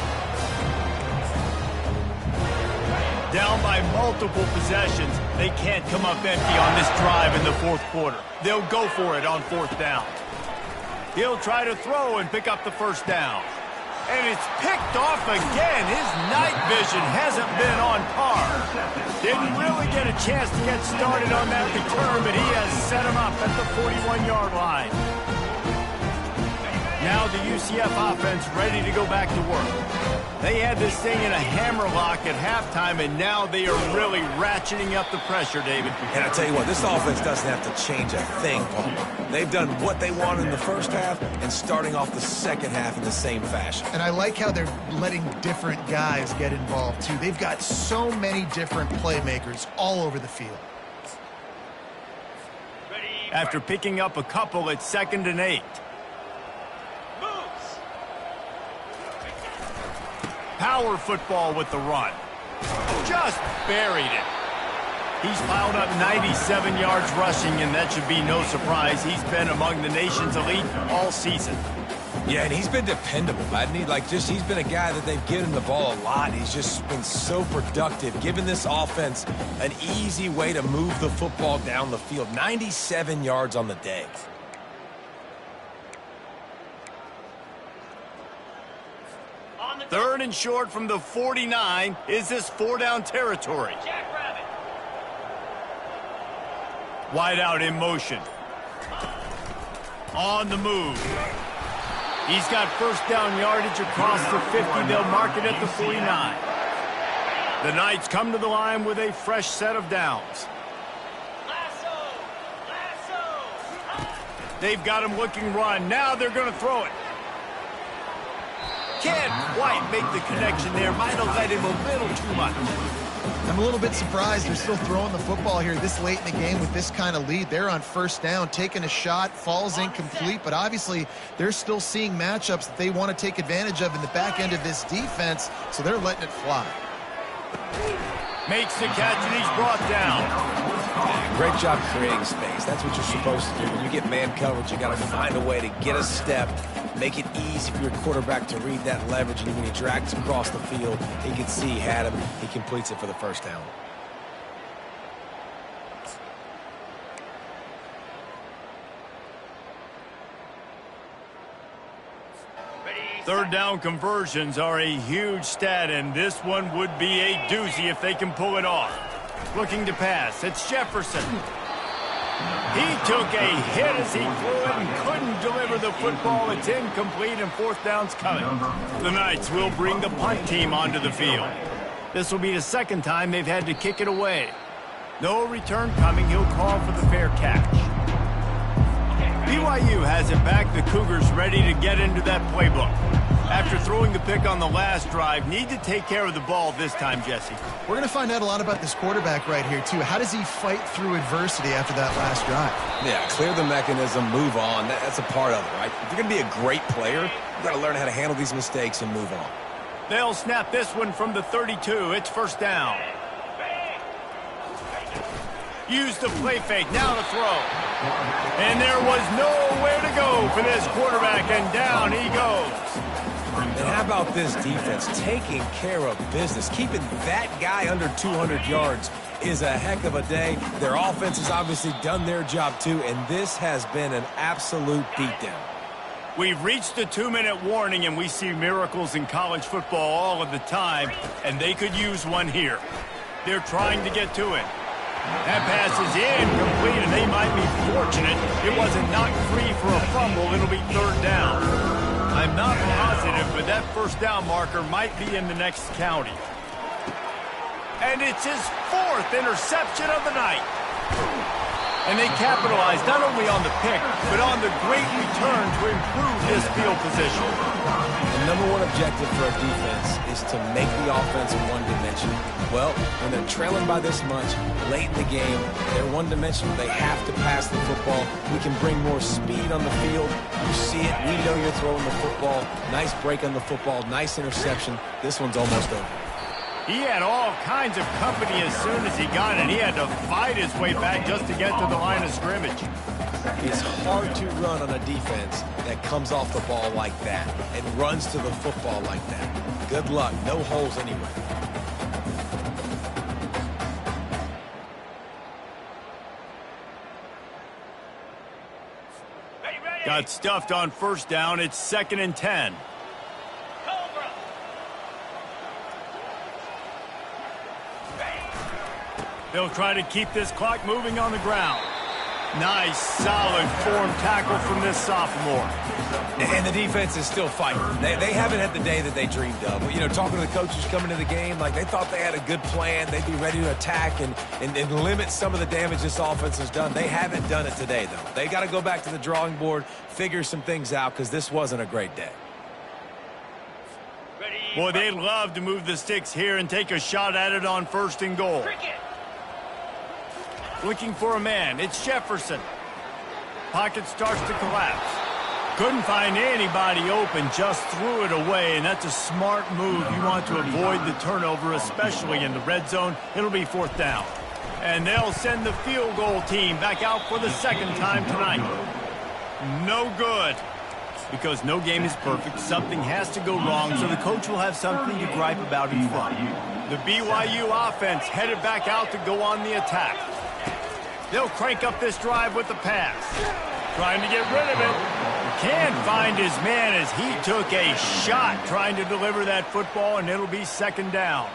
Down by multiple possessions. They can't come up empty on this drive in the 4th quarter. They'll go for it on 4th down. He'll try to throw and pick up the 1st down. And it's picked off again. His night vision hasn't been on par. Didn't really get a chance to get started on that return, but he has set him up at the 41-yard line. Now the UCF offense ready to go back to work. They had this thing in a hammerlock at halftime, and now they are really ratcheting up the pressure, David. And I tell you what, this offense doesn't have to change a thing, Paul. They've done what they wanted in the first half and starting off the second half in the same fashion. And I like how they're letting different guys get involved, too. They've got so many different playmakers all over the field. After picking up a couple at 2nd and 8. Power football with the run. Just buried it. He's piled up 97 yards rushing, and that should be no surprise. He's been among the nation's elite all season. Yeah, and he's been dependable, hasn't he? He's been a guy that they've given the ball a lot. He's just been so productive, giving this offense an easy way to move the football down the field. 97 yards on the day. Third and short from the 49. Is this 4-down territory? Jackrabbit. Wide out in motion. On the move. He's got first down yardage across the 50. They'll mark it at the 49. The Knights come to the line with a fresh set of downs. Lasso. They've got him looking run. Now they're going to throw it. Can't quite make the connection there. Might have led him a little too much. I'm a little bit surprised they're still throwing the football here this late in the game with this kind of lead. They're on first down, taking a shot, falls incomplete, but obviously they're still seeing matchups that they want to take advantage of in the back end of this defense, so they're letting it fly. Makes the catch, and he's brought down. Great job creating space. That's what you're supposed to do. When you get man coverage, you got to find a way to get a step, make it easy for your quarterback to read that leverage, and when he drags across the field, he can see he had him. He completes it for the first down. Third down conversions are a huge stat, and this one would be a doozy if they can pull it off. Looking to pass, it's Jefferson. He took a hit as he threw it and couldn't deliver the football. It's incomplete, and fourth down's coming. The Knights will bring the punt team onto the field. This will be the second time they've had to kick it away. No return coming. He'll call for the fair catch. BYU has it back. The Cougars ready to get into that playbook. After throwing the pick on the last drive, need to take care of the ball this time, Jesse. We're going to find out a lot about this quarterback right here, too. How does he fight through adversity after that last drive? Yeah, clear the mechanism, move on. That's a part of it, right? If you're going to be a great player, you've got to learn how to handle these mistakes and move on. They'll snap this one from the 32. It's first down. Use the play fake. Now to throw. And there was nowhere to go for this quarterback, and down he goes. And how about this defense taking care of business? Keeping that guy under 200 yards is a heck of a day. Their offense has obviously done their job too, and this has been an absolute beatdown. We've reached the 2-minute warning, and we see miracles in college football all of the time, and they could use one here. They're trying to get to it. That pass is incomplete, and they might be fortunate it wasn't knocked free for a fumble. It'll be third down. I'm not positive, but that first down marker might be in the next county. And it's his fourth interception of the night. And they capitalized not only on the pick, but on the great return to improve this field position. The number one objective for a defense is to make the offense one-dimensional. Well, when they're trailing by this much, late in the game, they're one-dimensional. They have to pass the football. We can bring more speed on the field. You see it. We know you're throwing the football. Nice break on the football. Nice interception. This one's almost over. He had all kinds of company as soon as he got it. He had to fight his way back just to get to the line of scrimmage. It's hard to run on a defense that comes off the ball like that and runs to the football like that. Good luck. No holes anywhere. Got stuffed on first down. It's 2nd and 10. They'll try to keep this clock moving on the ground. Nice, solid form tackle from this sophomore. And the defense is still fighting. They haven't had the day that they dreamed of. You know, talking to the coaches coming to the game, like they thought they had a good plan. They'd be ready to attack and limit some of the damage this offense has done. They haven't done it today, though. They got to go back to the drawing board, figure some things out, because this wasn't a great day. Boy, they'd love to move the sticks here and take a shot at it on 1st and goal. Looking for a man. It's Jefferson. Pocket starts to collapse. Couldn't find anybody open, just threw it away, and that's a smart move. You want to avoid the turnover, especially in the red zone. It'll be 4th down. And they'll send the field goal team back out for the second time tonight. No good. Because no game is perfect, something has to go wrong, so the coach will have something to gripe about in front. The BYU offense headed back out to go on the attack. They'll crank up this drive with the pass. Trying to get rid of it. Can't find his man as he took a shot trying to deliver that football, and it'll be second down.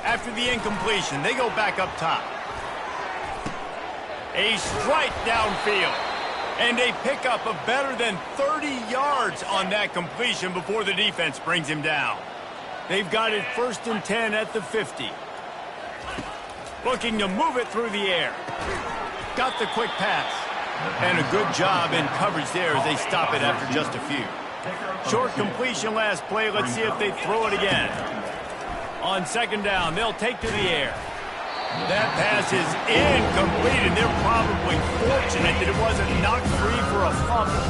After the incompletion, they go back up top. A strike downfield. And a pickup of better than 30 yards on that completion before the defense brings him down. They've got it 1st and 10 at the 50. Looking to move it through the air. Got the quick pass. And a good job in coverage there as they stop it after just a few. Short completion last play. Let's see if they throw it again. On second down, they'll take to the air. That pass is incomplete, and they're probably fortunate that it wasn't knocked free for a fumble.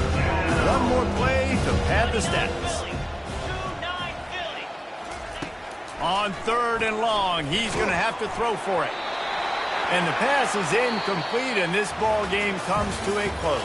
One more play to pad the stats. On 3rd and long, he's going to have to throw for it. And the pass is incomplete, and this ball game comes to a close.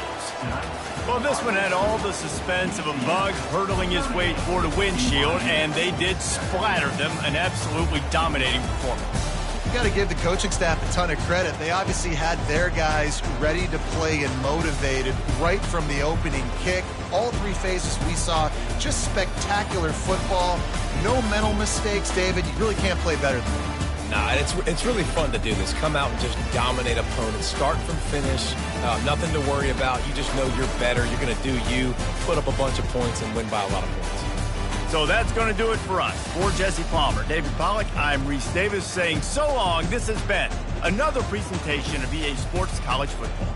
Well, this one had all the suspense of a bug hurtling his way toward a windshield, and they did splatter them, an absolutely dominating performance. You got to give the coaching staff a ton of credit. They obviously had their guys ready to play and motivated right from the opening kick. All 3 phases we saw, just spectacular football. No mental mistakes, David. You really can't play better than that. Nah, it's really fun to do this. Come out and just dominate opponents. Start from finish. Nothing to worry about. You just know you're better. You're going to do you, put up a bunch of points, and win by a lot of points. So that's going to do it for us. For Jesse Palmer, David Pollack, I'm Reese Davis saying so long. This has been another presentation of EA Sports College Football.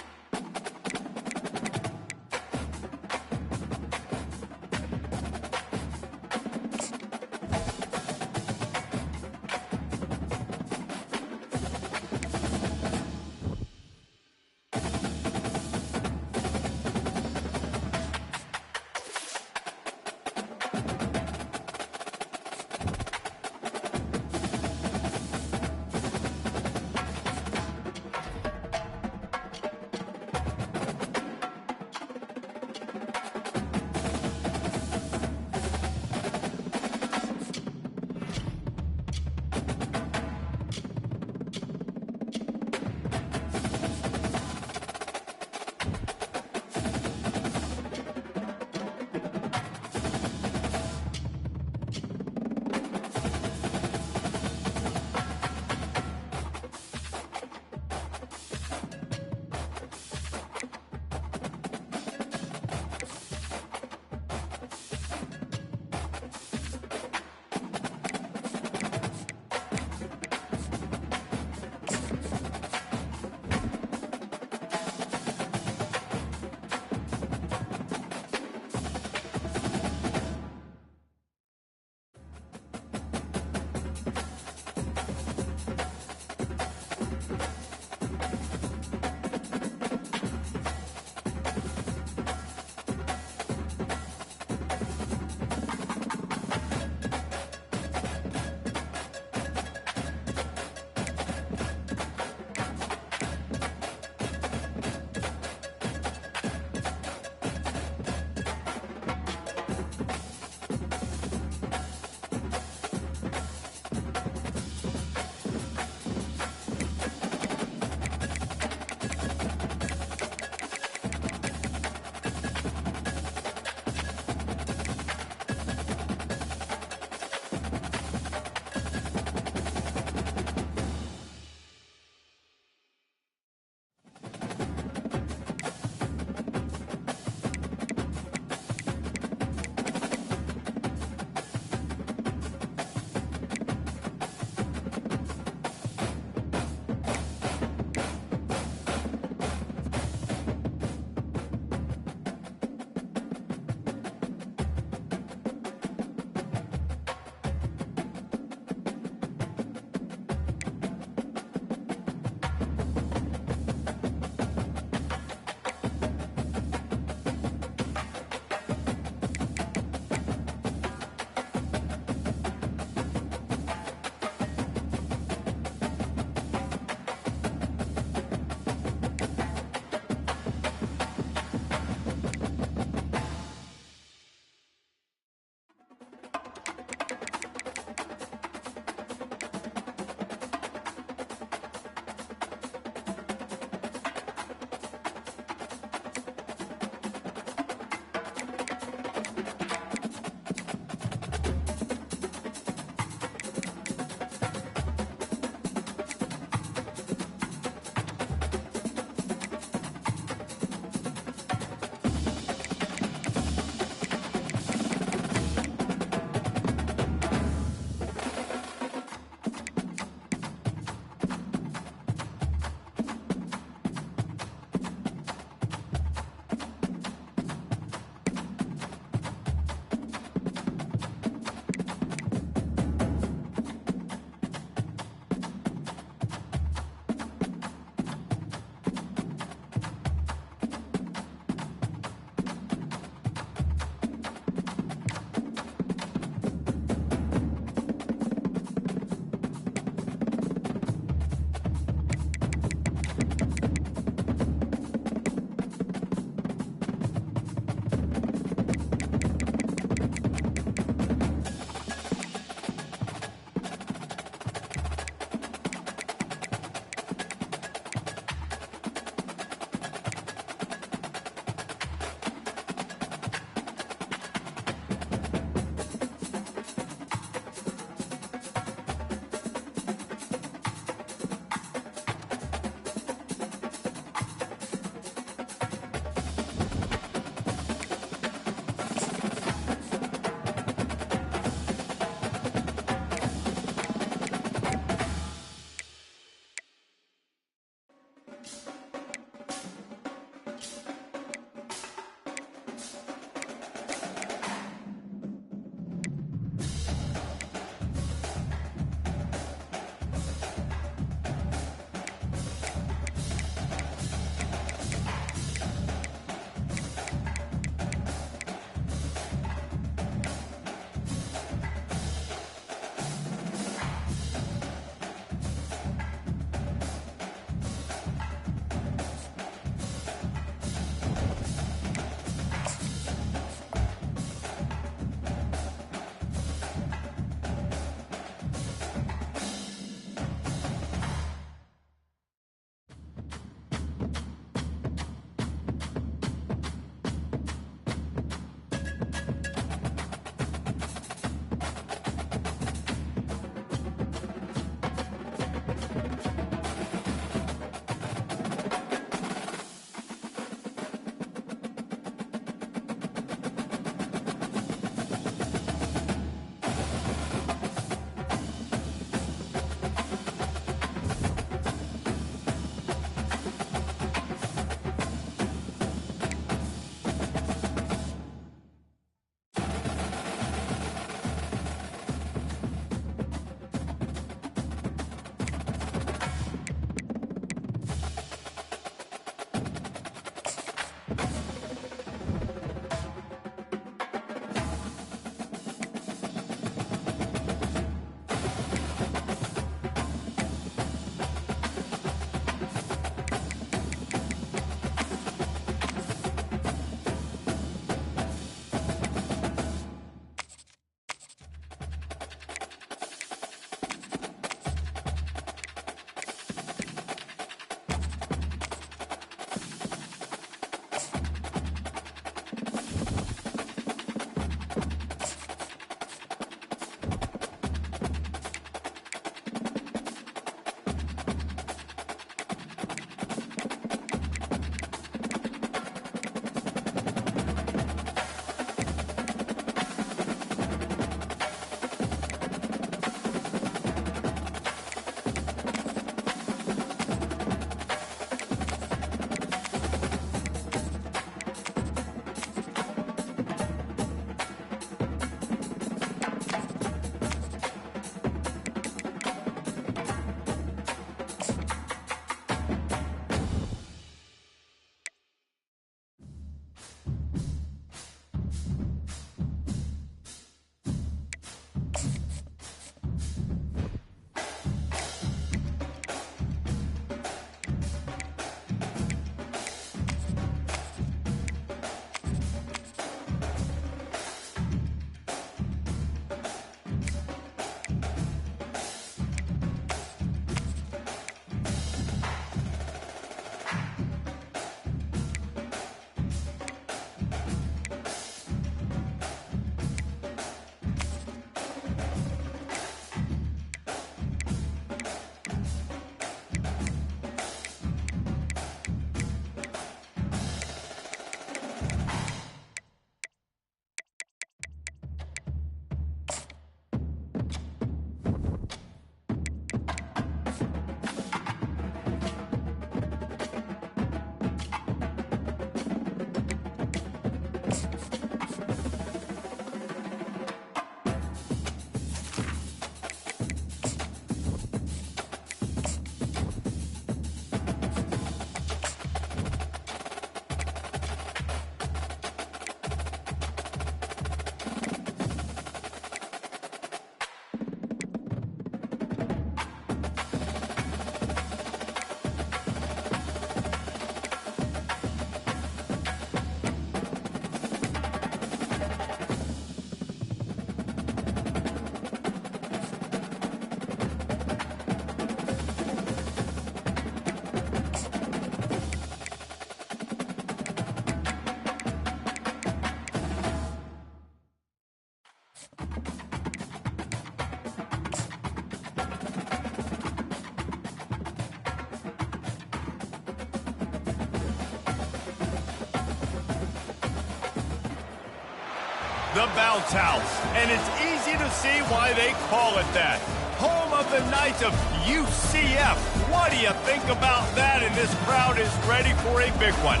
The bounce house, and it's easy to see why they call it that. Home of the Knights of UCF. What do you think about that? And this crowd is ready for a big one.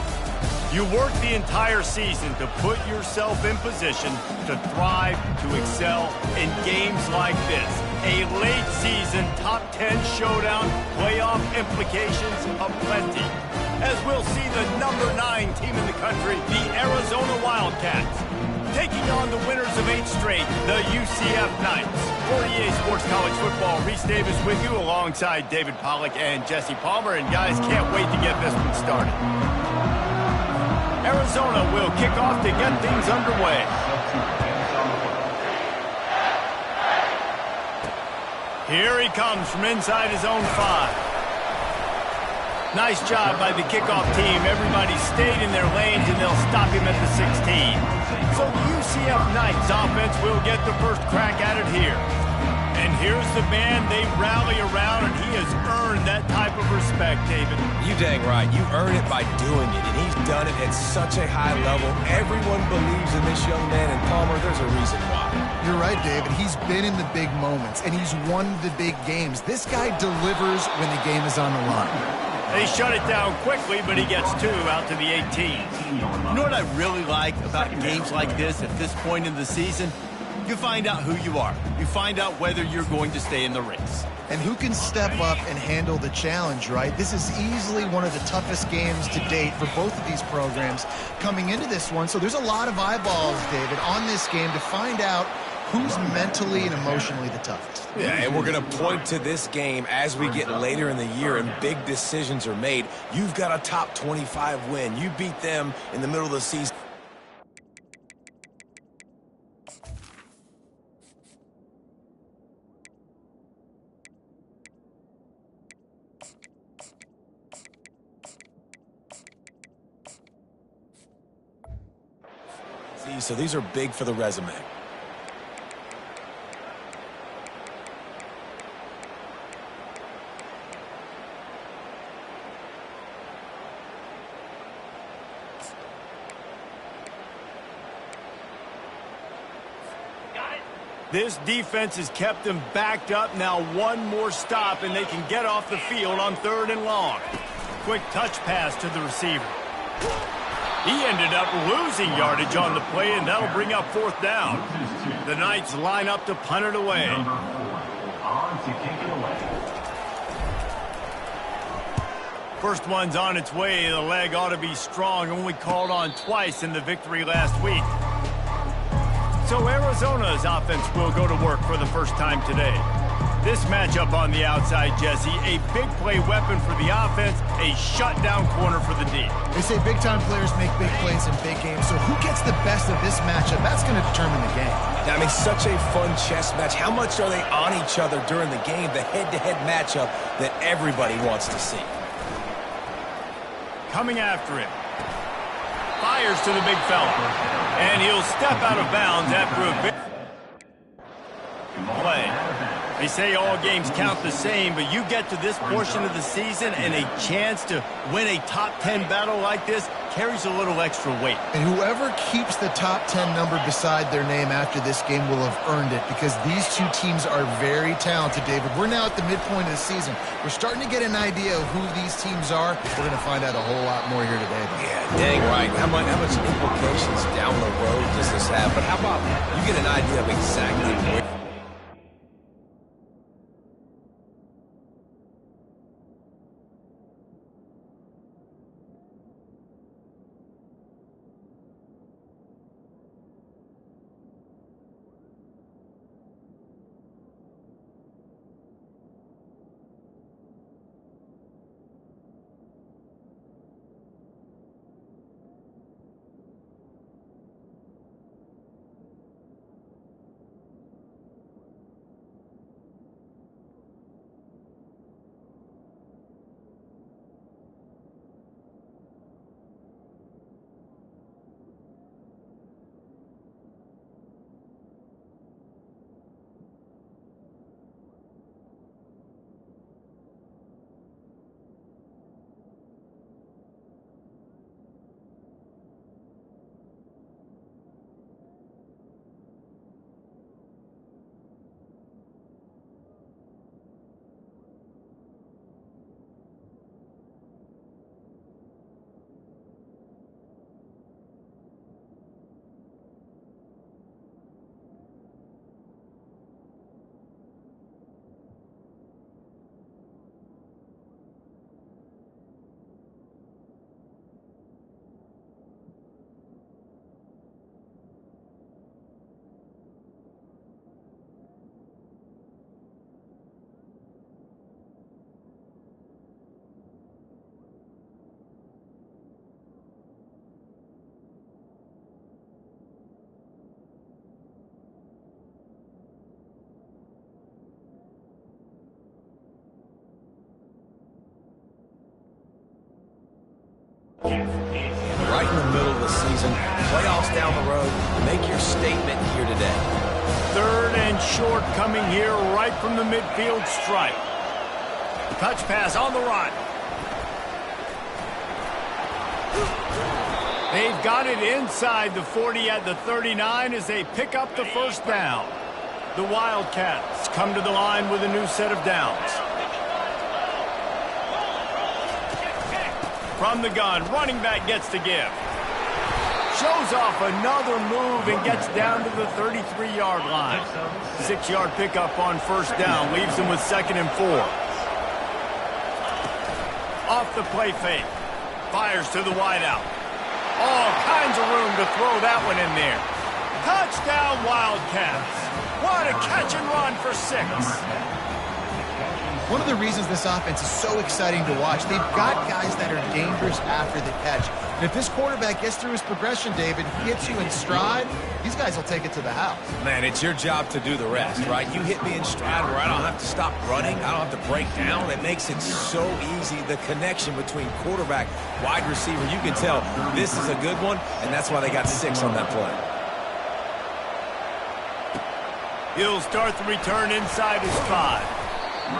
You work the entire season to put yourself in position to thrive, to excel in games like this. A late season top 10 showdown, playoff implications aplenty. As we'll see the number 9 team in the country, the Arizona Wildcats, taking on the winners of 8 straight, the UCF Knights. For EA Sports College Football, Reese Davis with you alongside David Pollack and Jesse Palmer. And guys, can't wait to get this one started. Arizona will kick off to get things underway. Here he comes from inside his own 5. Nice job by the kickoff team. Everybody stayed in their lanes, and they'll stop him at the 16. So the UCF Knights offense will get the first crack at it here. And here's the man they rally around, and he has earned that type of respect, David. You dang right. You earn it by doing it, and he's done it at such a high level. Everyone believes in this young man, and Palmer, there's a reason why. You're right, David. He's been in the big moments, and he's won the big games. This guy delivers when the game is on the line. They shut it down quickly, but he gets 2 out to the 18. You know what I really like about games like this at this point in the season? You find out who you are. You find out whether you're going to stay in the race. And who can step up and handle the challenge, right? This is easily one of the toughest games to date for both of these programs coming into this one. So there's a lot of eyeballs, David, on this game to find out who's mentally and emotionally the toughest. Yeah, and we're going to point to this game as we get later in the year and big decisions are made. You've got a top 25 win. You beat them in the middle of the season. So these are big for the resume. This defense has kept them backed up. Now one more stop, and they can get off the field on 3rd and long. Quick touch pass to the receiver. He ended up losing yardage on the play, and that'll bring up 4th down. The Knights line up to punt it away. First one's on its way. The leg ought to be strong. Only called on twice in the victory last week. So Arizona's offense will go to work for the first time today. This matchup on the outside, Jesse, a big play weapon for the offense, a shutdown corner for the D. They say big-time players make big plays in big games, so who gets the best of this matchup? That's going to determine the game. I mean, such a fun chess match. How much are they on each other during the game, the head-to-head matchup that everybody wants to see? Coming after him. Fires to the big fella. And he'll step out of bounds after a big play. They say all games count the same, but you get to this portion of the season and a chance to win a top 10 battle like this carries a little extra weight. And whoever keeps the top 10 number beside their name after this game will have earned it, because these two teams are very talented, David. We're now at the midpoint of the season. We're starting to get an idea of who these teams are. We're going to find out a whole lot more here today. Yeah, dang right. How much implications down the road does this have? But how about you get an idea of exactly where Right in the middle of the season, playoffs down the road, make your statement here today. 3rd and short coming here right from the midfield stripe. Touch pass on the run. They've got it inside the 40 at the 39 as they pick up the first down. The Wildcats come to the line with a new set of downs. From the gun, running back gets to give. Shows off another move and gets down to the 33-yard line. 6-yard pickup on first down leaves him with 2nd and 4. Off the play fake. Fires to the wideout. All kinds of room to throw that one in there. Touchdown, Wildcats. What a catch and run for 6. One of the reasons this offense is so exciting to watch, they've got guys that are dangerous after the catch. And if this quarterback gets through his progression, David, hits you in stride, these guys will take it to the house. Man, it's your job to do the rest, right? You hit me in stride where I don't have to stop running. I don't have to break down. It makes it so easy. The connection between quarterback, wide receiver, you can tell this is a good one, and that's why they got 6 on that play. He'll start the return inside his 5.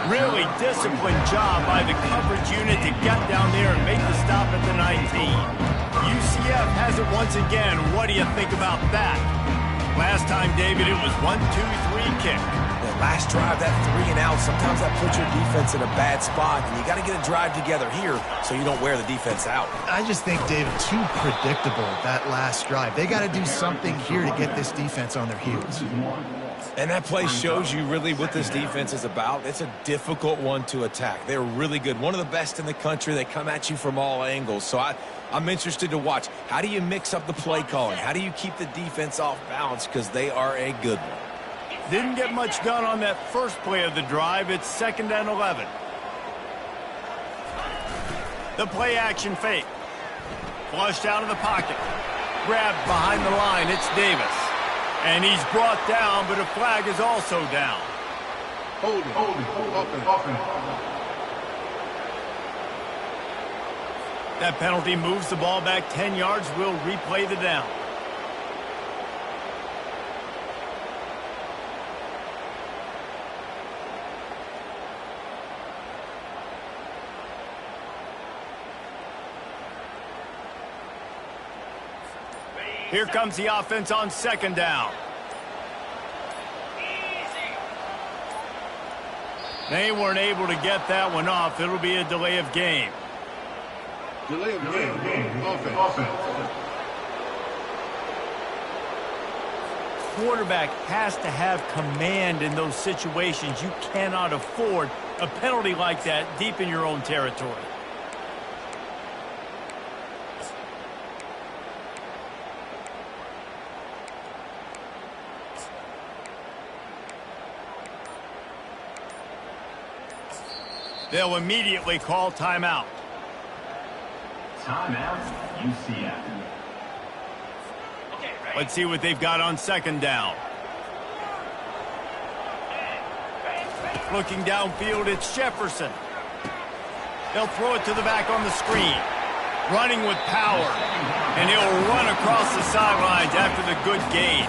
Really disciplined job by the coverage unit to get down there and make the stop at the 19. UCF has it once again. What do you think about that? Last time, David, it was 1-2-3 kick. The last drive, that 3 and out, sometimes that puts your defense in a bad spot, and you got to get a drive together here so you don't wear the defense out. I just think, David, too predictable that last drive. They got to do something here to get this defense on their heels. And that play shows you really what this defense is about. It's a difficult one to attack. They're really good. One of the best in the country. They come at you from all angles. So I'm interested to watch. How do you mix up the play calling? How do you keep the defense off balance? Because they are a good one. Didn't get much done on that first play of the drive. It's 2nd and 11. The play action fake. Flushed out of the pocket. Grabbed behind the line. It's Davis. And he's brought down, but a flag is also down. Hold it. Offense. That penalty moves the ball back 10 yards. We'll replay the down. Here comes the offense on 2nd down. They weren't able to get that one off. It'll be a delay of game. Delay of game. Offense. Quarterback has to have command in those situations. You cannot afford a penalty like that deep in your own territory. They'll immediately call timeout. Timeout, UCF. Let's see what they've got on 2nd down. Looking downfield, it's Jefferson. They'll throw it to the back on the screen. Running with power. And he'll run across the sidelines after the good gain.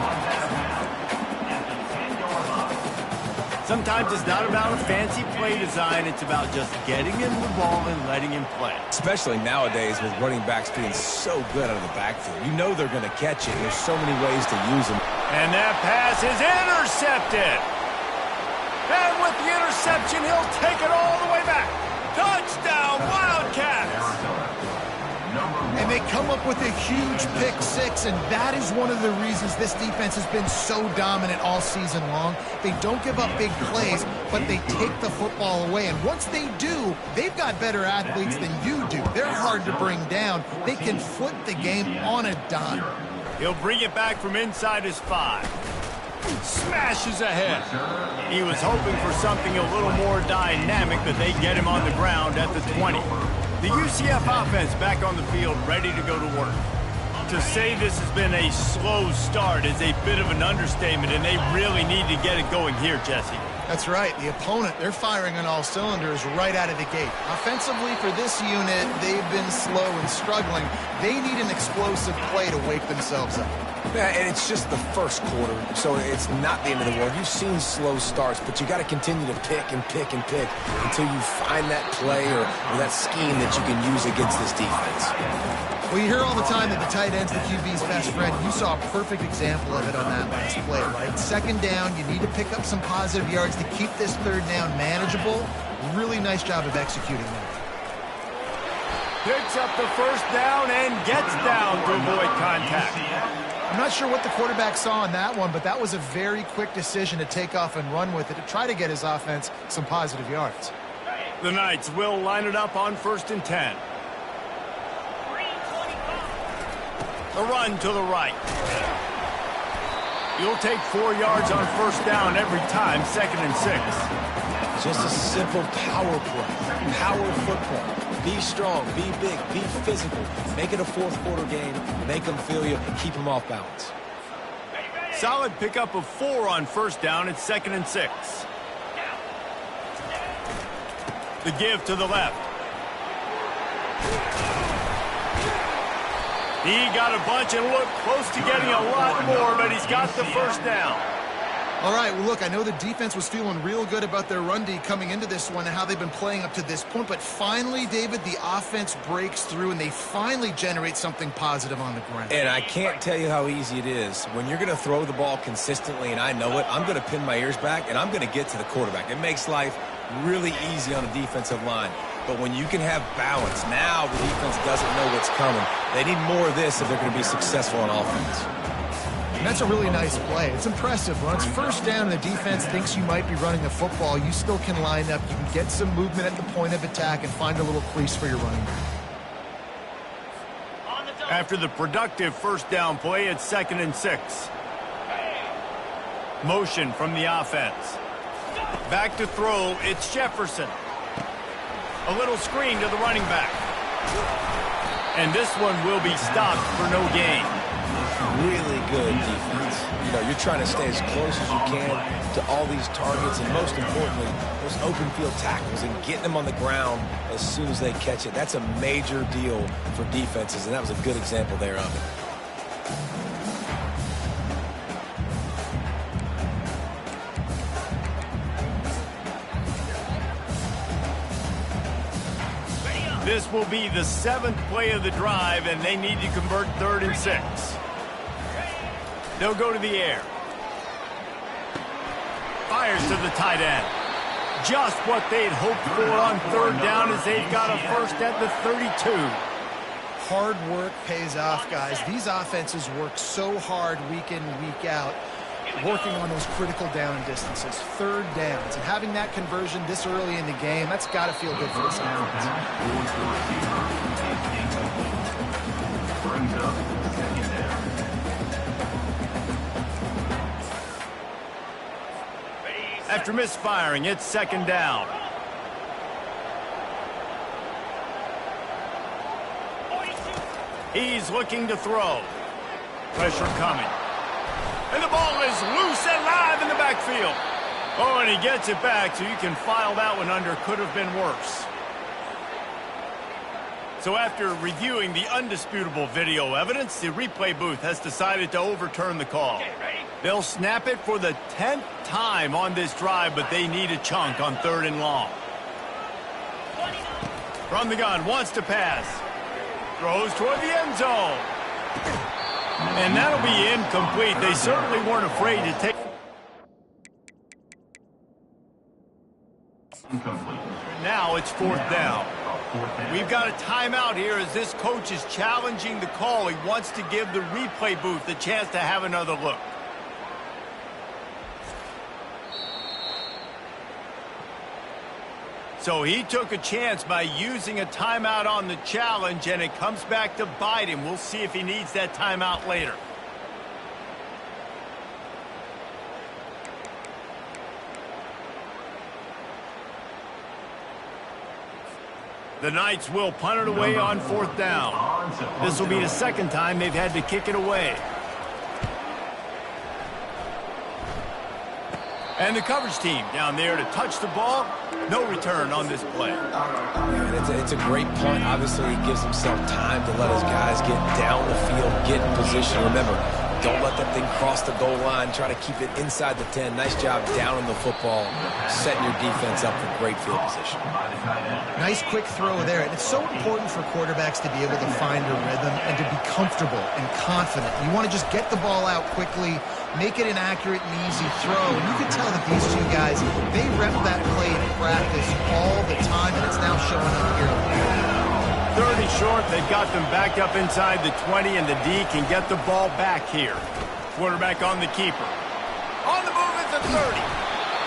Sometimes it's not about a fancy play design. It's about just getting him the ball and letting him play. Especially nowadays with running backs being so good out of the backfield. You know they're going to catch it. There's so many ways to use them. And that pass is intercepted. And with the interception, he'll take it all the way back. Touchdown, Wildcats! And they come up with a huge pick 6, and that is one of the reasons this defense has been so dominant all season long. They don't give up big plays, but they take the football away. And once they do, they've got better athletes than you do. They're hard to bring down. They can flip the game on a dime. He'll bring it back from inside his 5. Smashes ahead. He was hoping for something a little more dynamic, but they get him on the ground at the 20. The UCF offense back on the field, ready to go to work. To say this has been a slow start is a bit of an understatement, and they really need to get it going here, Jesse. That's right. The opponent, they're firing on all cylinders right out of the gate. Offensively, for this unit, they've been slow and struggling. They need an explosive play to wake themselves up. Yeah, and it's just the first quarter, so it's not the end of the world. You've seen slow starts, but you got to continue to pick and pick and pick until you find that play or that scheme that you can use against this defense. Well, you hear all the time that the tight end's the QB's best friend. You saw a perfect example of it on that last play, right? Second down, you need to pick up some positive yards to keep this third down manageable. Really nice job of executing that. Picks up the first down and gets down to avoid contact. I'm not sure what the quarterback saw on that one, but that was a very quick decision to take off and run with it to try to get his offense some positive yards. The Knights will line it up on 1st and 10. The run to the right. You'll take 4 yards on 1st down every time, 2nd and 6. Just a simple power play, power football. Be strong, be big, be physical. Make it a fourth quarter game. Make them feel you, keep them off balance. Solid pickup of 4 on 1st down. It's 2nd and 6. The give to the left. He got a bunch and looked close to getting a lot more, but he's got the first down. All right, well, look, I know the defense was feeling real good about their run D coming into this one and how they've been playing up to this point, but finally, David, the offense breaks through and they finally generate something positive on the ground. And I can't tell you how easy it is. When you're going to throw the ball consistently, and I know it, I'm going to pin my ears back and I'm going to get to the quarterback. It makes life really easy on a defensive line. But when you can have balance, now the defense doesn't know what's coming. They need more of this if they're going to be successful on offense. And that's a really nice play. It's impressive. When it's 1st down and the defense thinks you might be running the football, you still can line up. You can get some movement at the point of attack and find a little crease for your running back. After the productive 1st down play, it's 2nd and 6. Motion from the offense. Back to throw, it's Jefferson. A little screen to the running back. And this one will be stopped for no gain. Really good defense. You know, you're trying to stay as close as you can to all these targets, and most importantly, those open field tackles and getting them on the ground as soon as they catch it. That's a major deal for defenses, and that was a good example there of it. This will be the 7th play of the drive, and they need to convert 3rd and 6. They'll go to the air. Fires to the tight end. Just what they'd hoped for on 3rd down as they've got a first at the 32. Hard work pays off, guys. These offenses work so hard week in, week out, working on those critical down distances, 3rd downs, and having that conversion this early in the game, that's got to feel good for this offense. After misfiring, it's 2nd down. He's looking to throw. Pressure coming. And the ball is loose and live in the backfield. Oh, and he gets it back, so you can file that one under. Could have been worse. So after reviewing the undisputable video evidence, the replay booth has decided to overturn the call. They'll snap it for the 10th time on this drive, but they need a chunk on 3rd and long. From the gun, wants to pass. Throws toward the end zone. And that'll be incomplete. They certainly weren't afraid to take. Now it's 4th down. We've got a timeout here as this coach is challenging the call. He wants to give the replay booth a chance to have another look. So he took a chance by using a timeout on the challenge, and it comes back to bite him. We'll see if he needs that timeout later. The Knights will punt it away on 4th down. This will be the 2nd time they've had to kick it away. And the coverage team down there to touch the ball. No return on this play. Yeah, it's a great punt. Obviously, he gives himself time to let his guys get down the field, get in position. Remember, don't let that thing cross the goal line. Try to keep it inside the 10. Nice job down on the football, setting your defense up for great field position. Nice quick throw there. And it's so important for quarterbacks to be able to find a rhythm and to be comfortable and confident. You want to just get the ball out quickly, make it an accurate and easy throw. And you can tell that these two guys, they rep that play in practice all the time, and it's now showing up here. 30 short. They've got them backed up inside the 20, and the D can get the ball back here. Quarterback on the keeper. On the move at the 30.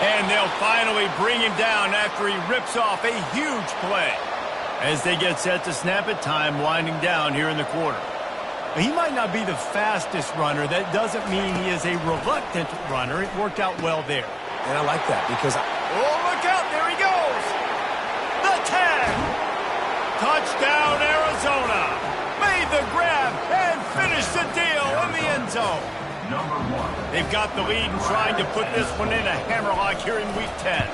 And they'll finally bring him down after he rips off a huge play. As they get set to snap it, time winding down here in the quarter. He might not be the fastest runner. That doesn't mean he is a reluctant runner. It worked out well there. And I like that because... Oh, look out. There he goes. The tag. Touchdown, Arizona. Made the grab and finished the deal in the end zone. They've got the lead and trying to put this one in a hammerlock here in Week 10.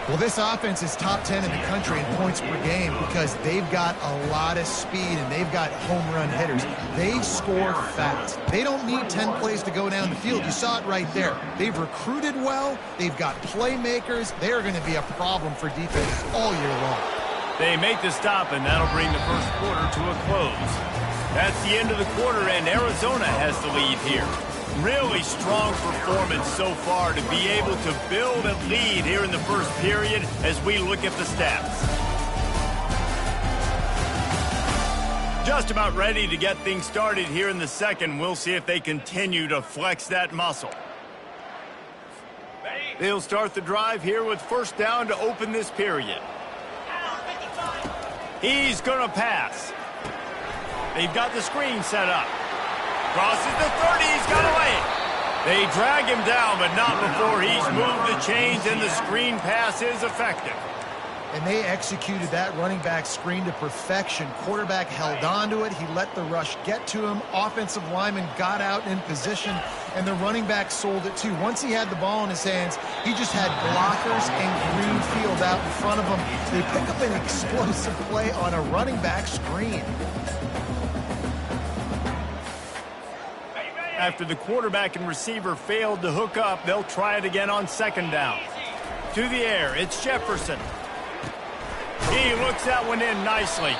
Well, this offense is top 10 in the country in points per game because they've got a lot of speed and they've got home run hitters. They score fast. They don't need 10 plays to go down the field. You saw it right there. They've recruited well. They've got playmakers. They are going to be a problem for defense all year long. They make the stop, and that'll bring the first quarter to a close. That's the end of the quarter, and Arizona has the lead here. Really strong performance so far to be able to build a lead here in the first period as we look at the stats. Just about ready to get things started here in the second. We'll see if they continue to flex that muscle. They'll start the drive here with first down to open this period. He's going to pass. They've got the screen set up. Crosses the 30. He's got away. They drag him down, but not before he's moved the chains, and the screen pass is effective. And they executed that running back screen to perfection. Quarterback held on to it. He let the rush get to him. Offensive lineman got out in position, and the running back sold it too. Once he had the ball in his hands, he just had blockers and green field out in front of him. They pick up an explosive play on a running back screen. After the quarterback and receiver failed to hook up, they'll try it again on second down. To the air, it's Jefferson. He looks that one in nicely.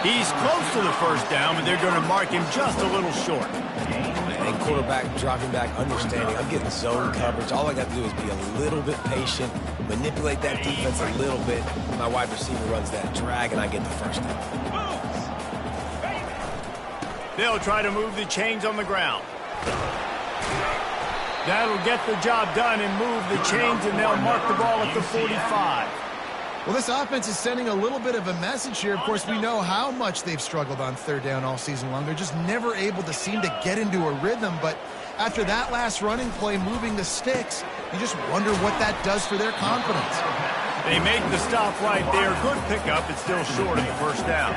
He's close to the first down, but they're going to mark him just a little short. And quarterback dropping back, understanding, I'm getting zone coverage. All I got to do is be a little bit patient, manipulate that defense a little bit. My wide receiver runs that drag, and I get the first down. They'll try to move the chains on the ground. That'll get the job done and move the chains, and they'll mark the ball at the 45. Well, this offense is sending a little bit of a message here. Of course, we know how much they've struggled on third down all season long. They're just never able to seem to get into a rhythm. But after that last running play, moving the sticks, you just wonder what that does for their confidence. They make the stop right there. Good pickup. It's still short of the first down.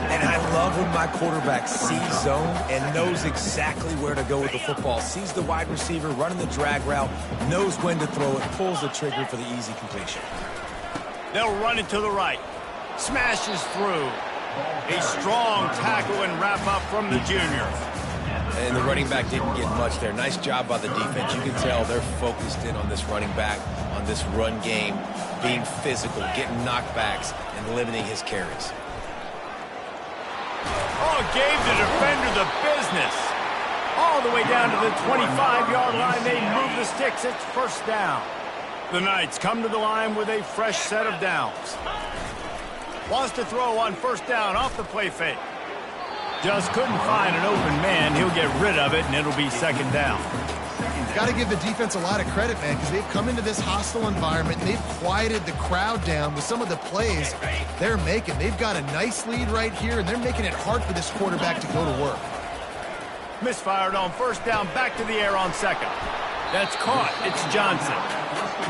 And I love when my quarterback sees zone and knows exactly where to go with the football. Sees the wide receiver running the drag route, knows when to throw it, pulls the trigger for the easy completion. They'll run it to the right. Smashes through. A strong tackle and wrap up from the junior. And the running back didn't get much there. Nice job by the defense. You can tell they're focused in on this running back, on this run game, being physical, getting knockbacks, and limiting his carries. Oh, gave the defender the business. All the way down to the 25-yard line. They move the sticks. It's first down. The Knights come to the line with a fresh set of downs. Wants to throw on first down off the play fake. Just couldn't find an open man. He'll get rid of it, and it'll be second down. Got to give the defense a lot of credit, man, because they've come into this hostile environment. They've quieted the crowd down with some of the plays they're making. They've got a nice lead right here, and they're making it hard for this quarterback to go to work. Misfired on first down, back to the air on second. That's caught. It's Johnson.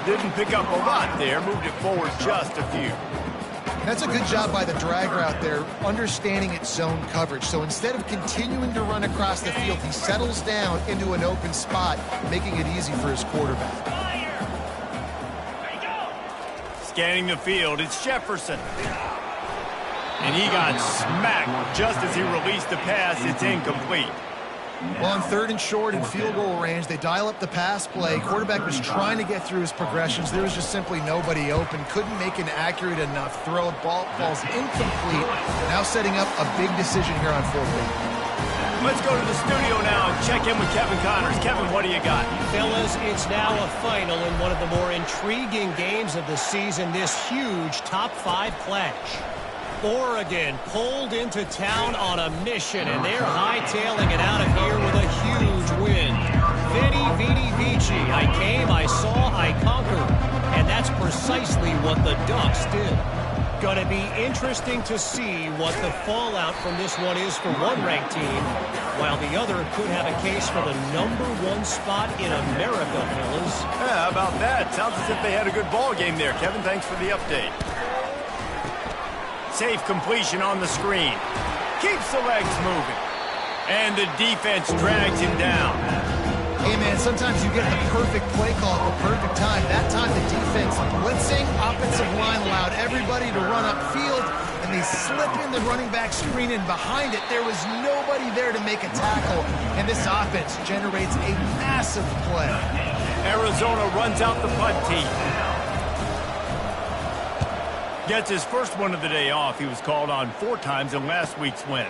Didn't pick up a lot there, moved it forward just a few. That's a good job by the drag route there, understanding its zone coverage. So instead of continuing to run across the field, he settles down into an open spot, making it easy for his quarterback. Scanning the field, it's Jefferson. And he got smacked just as he released the pass. It's incomplete. Well, on 3rd and short in field goal range, they dial up the pass play. Quarterback was trying to get through his progressions. There was just simply nobody open. Couldn't make an accurate enough throw. Ball falls incomplete. Now setting up a big decision here on 4th down. Let's go to the studio now and check in with Kevin Connors. Kevin, what do you got? Fellas, it's now a final in one of the more intriguing games of the season, this huge top 5 clash. Oregon pulled into town on a mission, and they're hightailing it out of here with a huge win. Vidi, vidi, vici. I came, I saw, I conquered. And that's precisely what the Ducks did. Going to be interesting to see what the fallout from this one is for one ranked team, while the other could have a case for the #1 spot in America, fellas. Yeah, how about that? Sounds as if they had a good ball game there. Kevin, thanks for the update. Safe completion on the screen. Keeps the legs moving. And the defense drags him down. Hey, man, sometimes you get the perfect play call at the perfect time. That time the defense blitzing, offensive line allowed everybody to run upfield, and they slip in the running back screen, and behind it there was nobody there to make a tackle, and this offense generates a massive play. Arizona runs out the punt team. Gets his first one of the day off. He was called on 4 times in last week's win.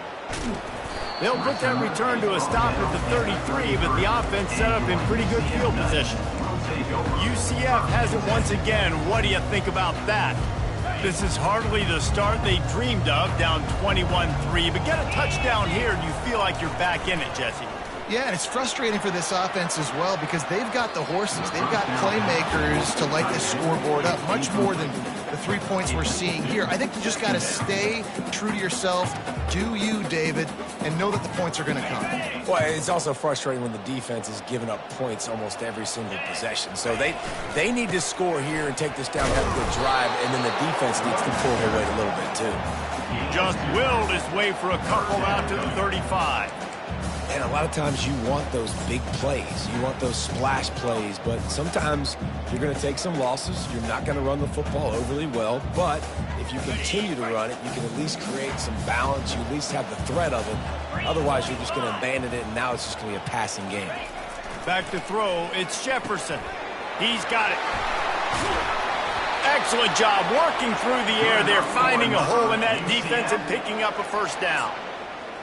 They'll put that return to a stop at the 33, but the offense set up in pretty good field position. UCF has it once again. What do you think about that? This is hardly the start they dreamed of, down 21-3, but get a touchdown here and you feel like you're back in it, Jesse. Yeah, and it's frustrating for this offense as well because they've got the horses. They've got playmakers to light this scoreboard up, much more than the 3 points we're seeing here. I think you just got to stay true to yourself, do you, David, and know that the points are going to come. Well, it's also frustrating when the defense is giving up points almost every single possession. So they need to score here and take this down, have a good drive, and then the defense needs to pull their weight a little bit too. Just willed his way for a couple out to the 35. And a lot of times you want those big plays. You want those splash plays, but sometimes you're going to take some losses. You're not going to run the football overly well, but if you continue to run it, you can at least create some balance. You at least have the threat of it. Otherwise, you're just going to abandon it, and now it's just going to be a passing game. Back to throw, it's Jefferson. He's got it. Excellent job working through the air there, finding a hole in that defense and picking up a first down.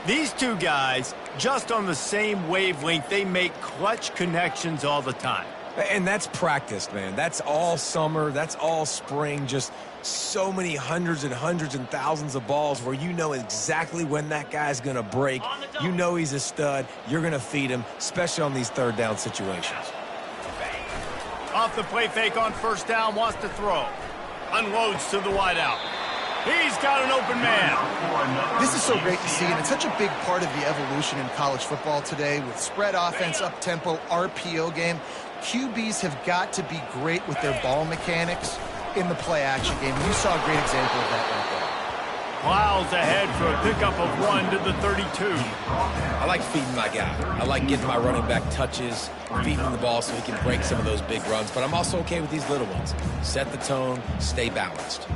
These two guys, just on the same wavelength, they make clutch connections all the time. And that's practice, man. That's all summer. That's all spring. Just so many hundreds and thousands of balls where you know exactly when that guy's going to break. You know he's a stud. You're going to feed him, especially on these 3rd down situations. Off the play fake on first down, wants to throw. Unloads to the wideout. He's got an open man. This is so great to see, and it's such a big part of the evolution in college football today with spread offense, up-tempo, RPO game. QBs have got to be great with their ball mechanics in the play-action game. You saw a great example of that right there. Plows ahead for a pickup of 1 to the 32. I like feeding my guy. I like getting my running back touches, feeding him the ball so he can break some of those big runs, but I'm also okay with these little ones. Set the tone, stay balanced.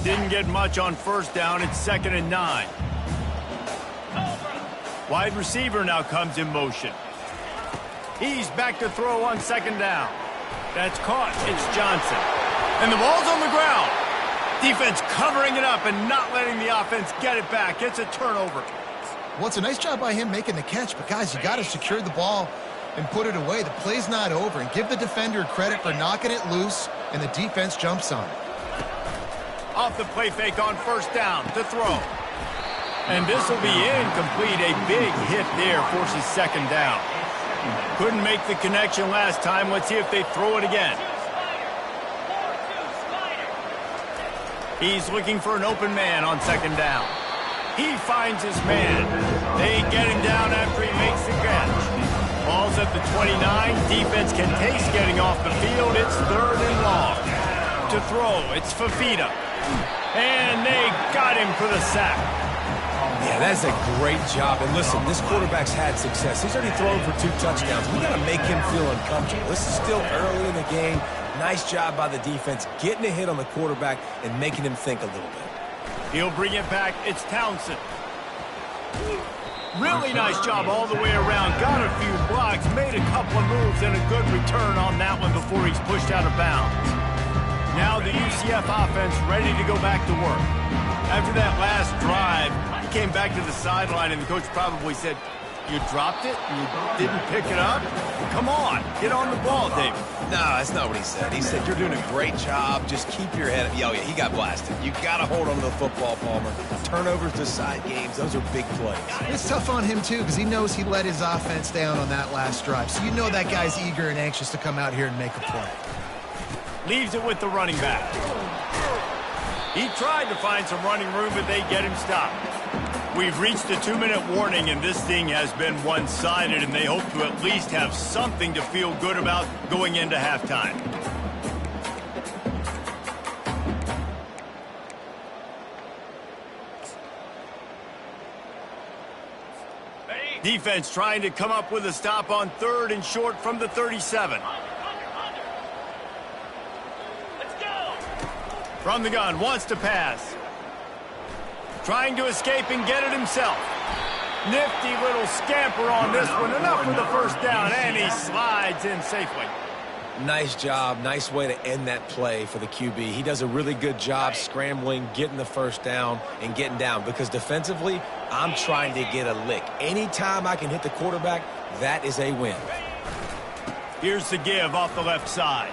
Didn't get much on first down. It's 2nd and 9. Wide receiver now comes in motion. He's back to throw on 2nd down. That's caught. It's Johnson. And the ball's on the ground. Defense covering it up and not letting the offense get it back. It's a turnover. Well, it's a nice job by him making the catch, but guys, you got to secure the ball and put it away. The play's not over, and give the defender credit for knocking it loose, and the defense jumps on it. Off the play fake on first down to throw. And this will be incomplete. A big hit there forces 2nd down. Couldn't make the connection last time. Let's see if they throw it again. He's looking for an open man on 2nd down. He finds his man. They get him down after he makes the catch. Ball's at the 29. Defense can taste getting off the field. It's 3rd and long. To throw, it's Fafita. And they got him for the sack. Yeah, Yeah, that's a great job. And listen, this quarterback's had success. He's already thrown for 2 touchdowns. We got to make him feel uncomfortable. This is still early in the game. Nice job by the defense, getting a hit on the quarterback and making him think a little bit. He'll bring it back. It's Townsend. Really nice job all the way around. Got a few blocks, made a couple of moves, and a good return on that one before he's pushed out of bounds. Now the UCF offense ready to go back to work. After that last drive, he came back to the sideline, and the coach probably said, "You dropped it? You didn't pick it up? Well, come on, get on the ball, David." No, that's not what he said. He said, "You're doing a great job. Just keep your head up." Oh, yeah, he got blasted. You got to hold on to the football, Palmer. Turnovers decide games. Those are big plays. It's tough on him, too, because he knows he let his offense down on that last drive. So you know that guy's eager and anxious to come out here and make a play. Leaves it with the running back. He tried to find some running room, but they get him stopped. We've reached a 2-minute warning, and this thing has been one-sided, and they hope to at least have something to feel good about going into halftime. Defense trying to come up with a stop on 3rd and short from the 37. Let's go. From the gun, wants to pass. Trying to escape and get it himself. Nifty little scamper on this one. Enough for the first down, and he slides in safely. Nice job. Nice way to end that play for the QB. He does a really good job scrambling, getting the first down, and getting down. Because defensively, I'm trying to get a lick. Anytime I can hit the quarterback, that is a win. Here's the give off the left side.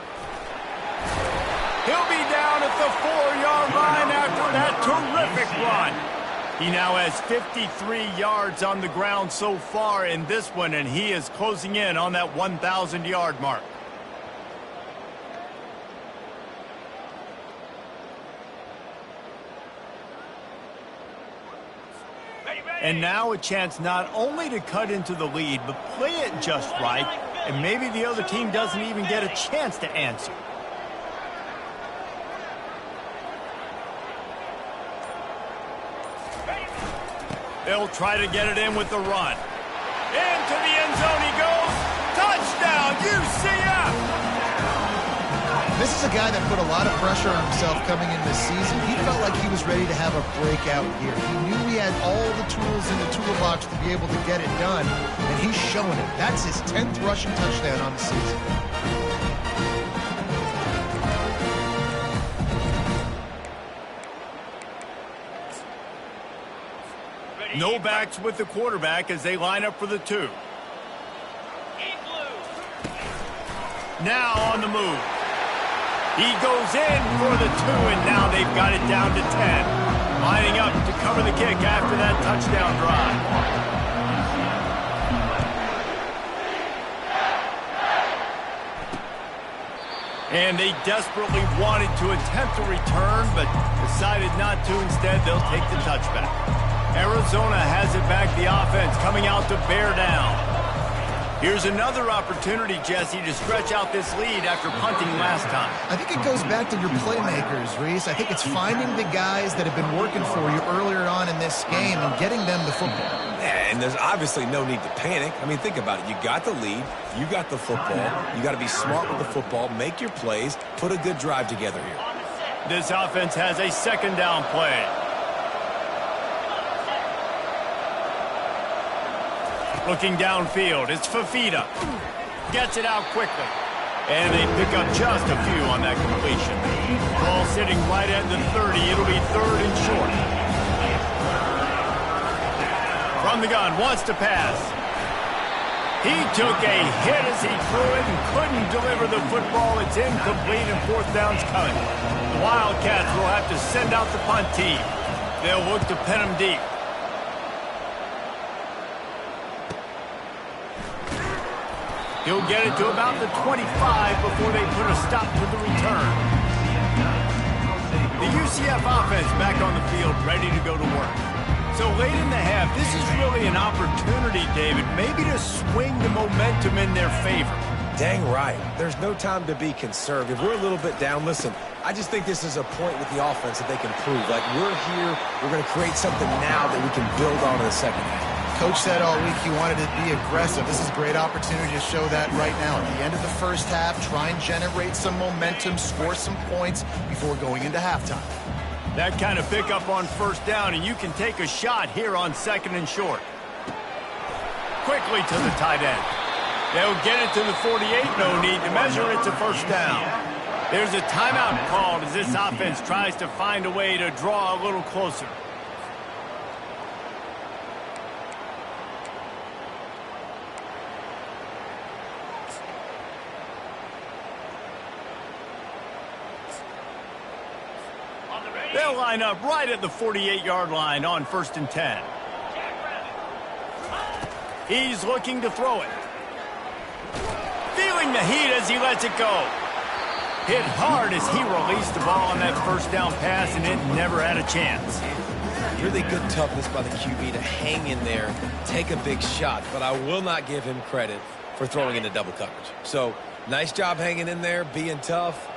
He'll be down at the 4-yard line after that terrific run. He now has 53 yards on the ground so far in this one, and he is closing in on that 1,000-yard mark. And now a chance not only to cut into the lead, but play it just right, and maybe the other team doesn't even get a chance to answer. They'll try to get it in with the run. Into the end zone he goes. Touchdown, UCF! This is a guy that put a lot of pressure on himself coming in this season. He felt like he was ready to have a breakout year. He knew he had all the tools in the toolbox to be able to get it done, and he's showing it. That's his 10th rushing touchdown on the season. No backs with the quarterback as they line up for the 2. Now on the move. He goes in for the 2, and now they've got it down to 10. Lining up to cover the kick after that touchdown drive. And they desperately wanted to attempt a return, but decided not to. Instead, they'll take the touchback. Arizona has it back, the offense coming out to bear down. Here's another opportunity, Jesse, to stretch out this lead after punting last time. I think it goes back to your playmakers, Reese. I think it's finding the guys that have been working for you earlier on in this game and getting them the football. Yeah, and there's obviously no need to panic. I mean, think about it. You got the lead. You got the football. You got to be smart with the football, make your plays, put a good drive together here. This offense has a 2nd down play. Looking downfield, it's Fafita. Gets it out quickly. And they pick up just a few on that completion. Ball sitting right at the 30. It'll be 3rd and short. From the gun, wants to pass. He took a hit as he threw it and couldn't deliver the football. It's incomplete and 4th down's coming. The Wildcats will have to send out the punt team. They'll look to pin him deep. He'll get it to about the 25 before they put a stop to the return. The UCF offense back on the field, ready to go to work. So late in the half, this is really an opportunity, David, maybe to swing the momentum in their favor. Dang right. There's no time to be conservative. We're a little bit down. Listen, I just think this is a point with the offense that they can prove. Like, we're here, we're going to create something now that we can build on in the second half. Coach said all week he wanted to be aggressive. This is a great opportunity to show that right now. At the end of the first half, try and generate some momentum, score some points before going into halftime. That kind of pickup on first down, and you can take a shot here on 2nd and short. Quickly to the tight end. They'll get it to the 48, no need to measure it to first down. There's a timeout called as this offense tries to find a way to draw a little closer. They'll line up right at the 48-yard line on 1st and 10. He's looking to throw it. Feeling the heat as he lets it go. Hit hard as he released the ball on that first down pass, and it never had a chance. Really good toughness by the QB to hang in there, take a big shot, but I will not give him credit for throwing into double coverage. So, nice job hanging in there, being tough,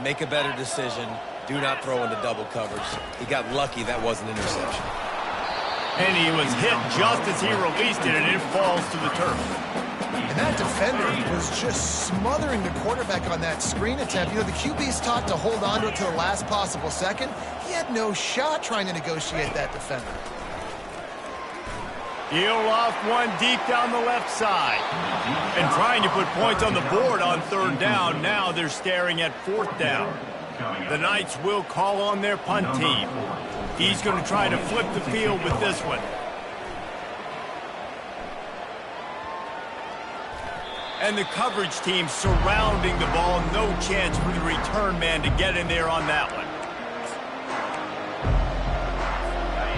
make a better decision. Do not throw into double coverage. He got lucky that wasn't an interception. And he was hit just as he released it, and it falls to the turf. And that defender was just smothering the quarterback on that screen attempt. You know, the QB's taught to hold on to it to the last possible second. He had no shot trying to negotiate that defender. He'll off one deep down the left side. And trying to put points on the board on 3rd down. Now they're staring at 4th down. The Knights will call on their punt team. He's going to try to flip the field with this one. And the coverage team surrounding the ball. No chance for the return man to get in there on that one.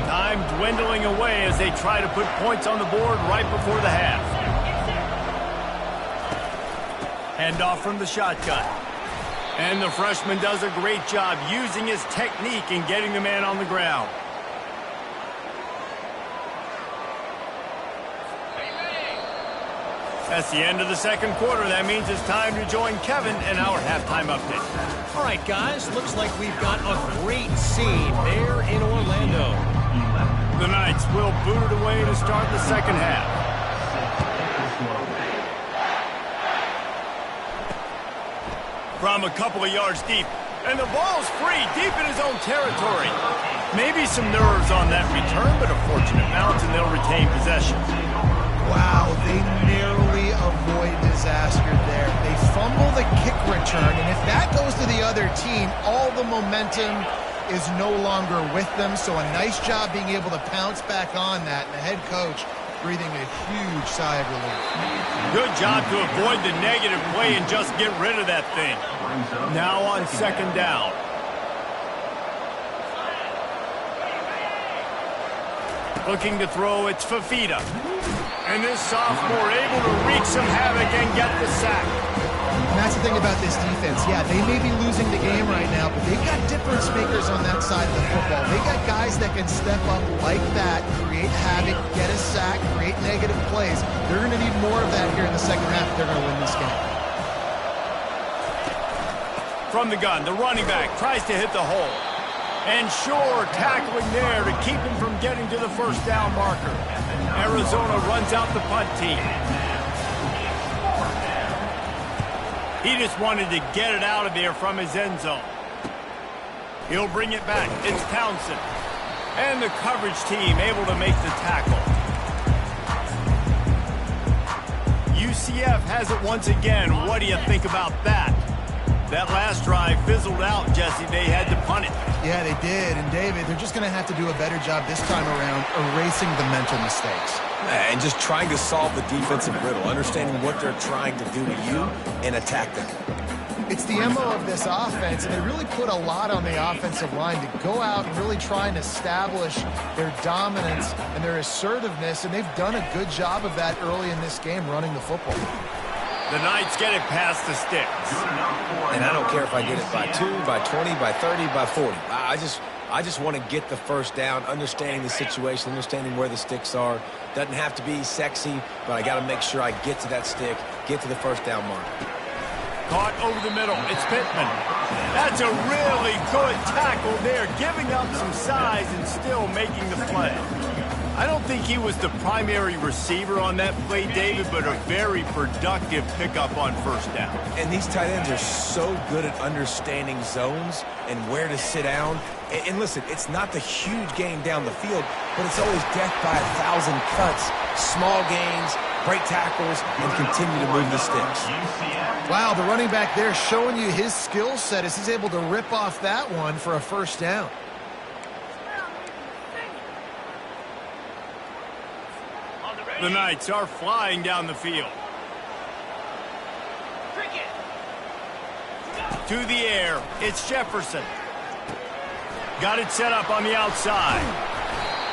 Time dwindling away as they try to put points on the board right before the half. Handoff from the shotgun. And the freshman does a great job using his technique and getting the man on the ground. That's the end of the 2nd quarter. That means it's time to join Kevin in our halftime update. All right, guys, looks like we've got a great scene there in Orlando. The Knights will boot it away to start the 2nd half. From a couple of yards deep, and the ball's free deep in his own territory. Maybe some nerves on that return, but a fortunate bounce, and they'll retain possession. Wow, they narrowly avoid disaster there. They fumble the kick return, and if that goes to the other team, all the momentum is no longer with them. So a nice job being able to pounce back on that, and the head coach breathing a huge sigh of relief. Good job to avoid the negative play and just get rid of that thing. Now on 2nd down. Looking to throw, it's Fafita. And this sophomore able to wreak some havoc and get the sack. And that's the thing about this defense. Yeah, they may be losing the game right now, but they've got difference makers on that side of the football. They got guys that can step up like that, create havoc, get a sack, create negative plays. They're going to need more of that here in the 2nd half if they're going to win this game. From the gun, the running back tries to hit the hole. And Shore tackling there to keep him from getting to the 1st down marker. Arizona runs out the punt team. He just wanted to get it out of there from his end zone. He'll bring it back. It's Townsend. And the coverage team able to make the tackle. UCF has it once again. What do you think about that? That last drive fizzled out, Jesse. They had to punt it. Yeah, they did. And, David, they're just going to have to do a better job this time around erasing the mental mistakes. And just trying to solve the defensive riddle, understanding what they're trying to do to you and attack them. It's the MO of this offense, and they really put a lot on the offensive line to go out and really try and establish their dominance and their assertiveness, and they've done a good job of that early in this game running the football. The Knights get it past the sticks. And I don't care if I get it by 2, by 20, by 30, by 40. I just want to get the first down, understanding the situation, understanding where the sticks are. Doesn't have to be sexy, but I got to make sure I get to that stick, get to the first down mark. Caught over the middle. It's Pittman. That's a really good tackle there, giving up some size and still making the play. I don't think he was the primary receiver on that play, David, but a very productive pickup on first down. And these tight ends are so good at understanding zones and where to sit down. And listen, it's not the huge gain down the field, but it's always death by 1,000 cuts, small gains, great tackles, and continue to move the sticks. Wow, the running back there showing you his skill set as he's able to rip off that one for a first down. The Knights are flying down the field. To the air, it's Jefferson. Got it set up on the outside.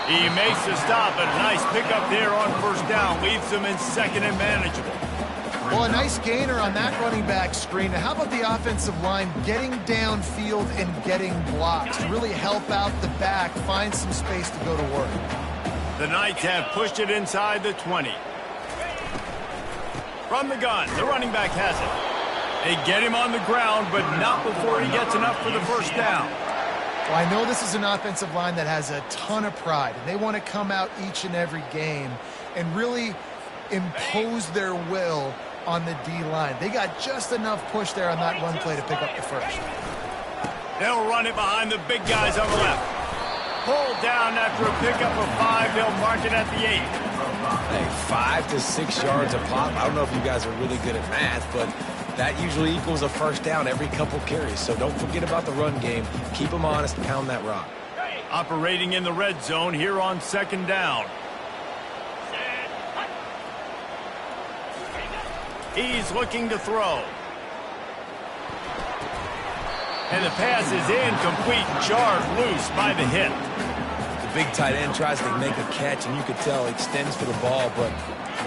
He makes the stop, but a nice pickup there on first down. Leaves them in second and manageable. Well, a nice gainer on that running back screen. Now, how about the offensive line getting downfield and getting blocks to really help out the back, find some space to go to work? The Knights have pushed it inside the 20. From the gun, the running back has it. They get him on the ground, but not before he gets enough for the first down. Well, I know this is an offensive line that has a ton of pride, and they want to come out each and every game and really impose their will on the D-line. They got just enough push there on that run play to pick up the first. They'll run it behind the big guys on the left. Pulled down after a pickup of 5. They'll mark it at the 8. Hey, 5 to 6 yards a pop. I don't know if you guys are really good at math, but that usually equals a first down every couple carries. So don't forget about the run game. Keep them honest, pound that rock. Operating in the red zone here on second down. He's looking to throw. And the pass is incomplete, jarred loose by the hit. The big tight end tries to make a catch, and you could tell he extends for the ball, but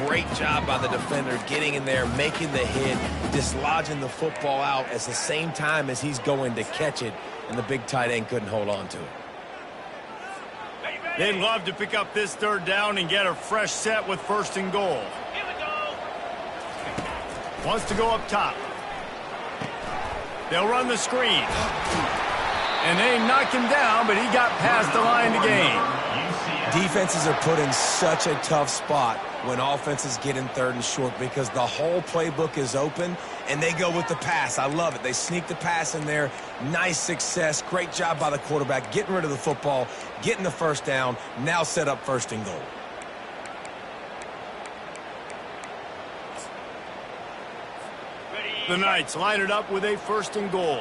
great job by the defender getting in there, making the hit, dislodging the football out at the same time as he's going to catch it, and the big tight end couldn't hold on to it. They'd love to pick up this third down and get a fresh set with first and goal. Here we go. Wants to go up top. They'll run the screen. And they knock him down, but he got past the line to gain. Defenses are put in such a tough spot when offenses get in third and short because the whole playbook is open, and they go with the pass. I love it. They sneak the pass in there. Nice success. Great job by the quarterback getting rid of the football, getting the first down, now set up first and goal. The Knights line it up with a first and goal.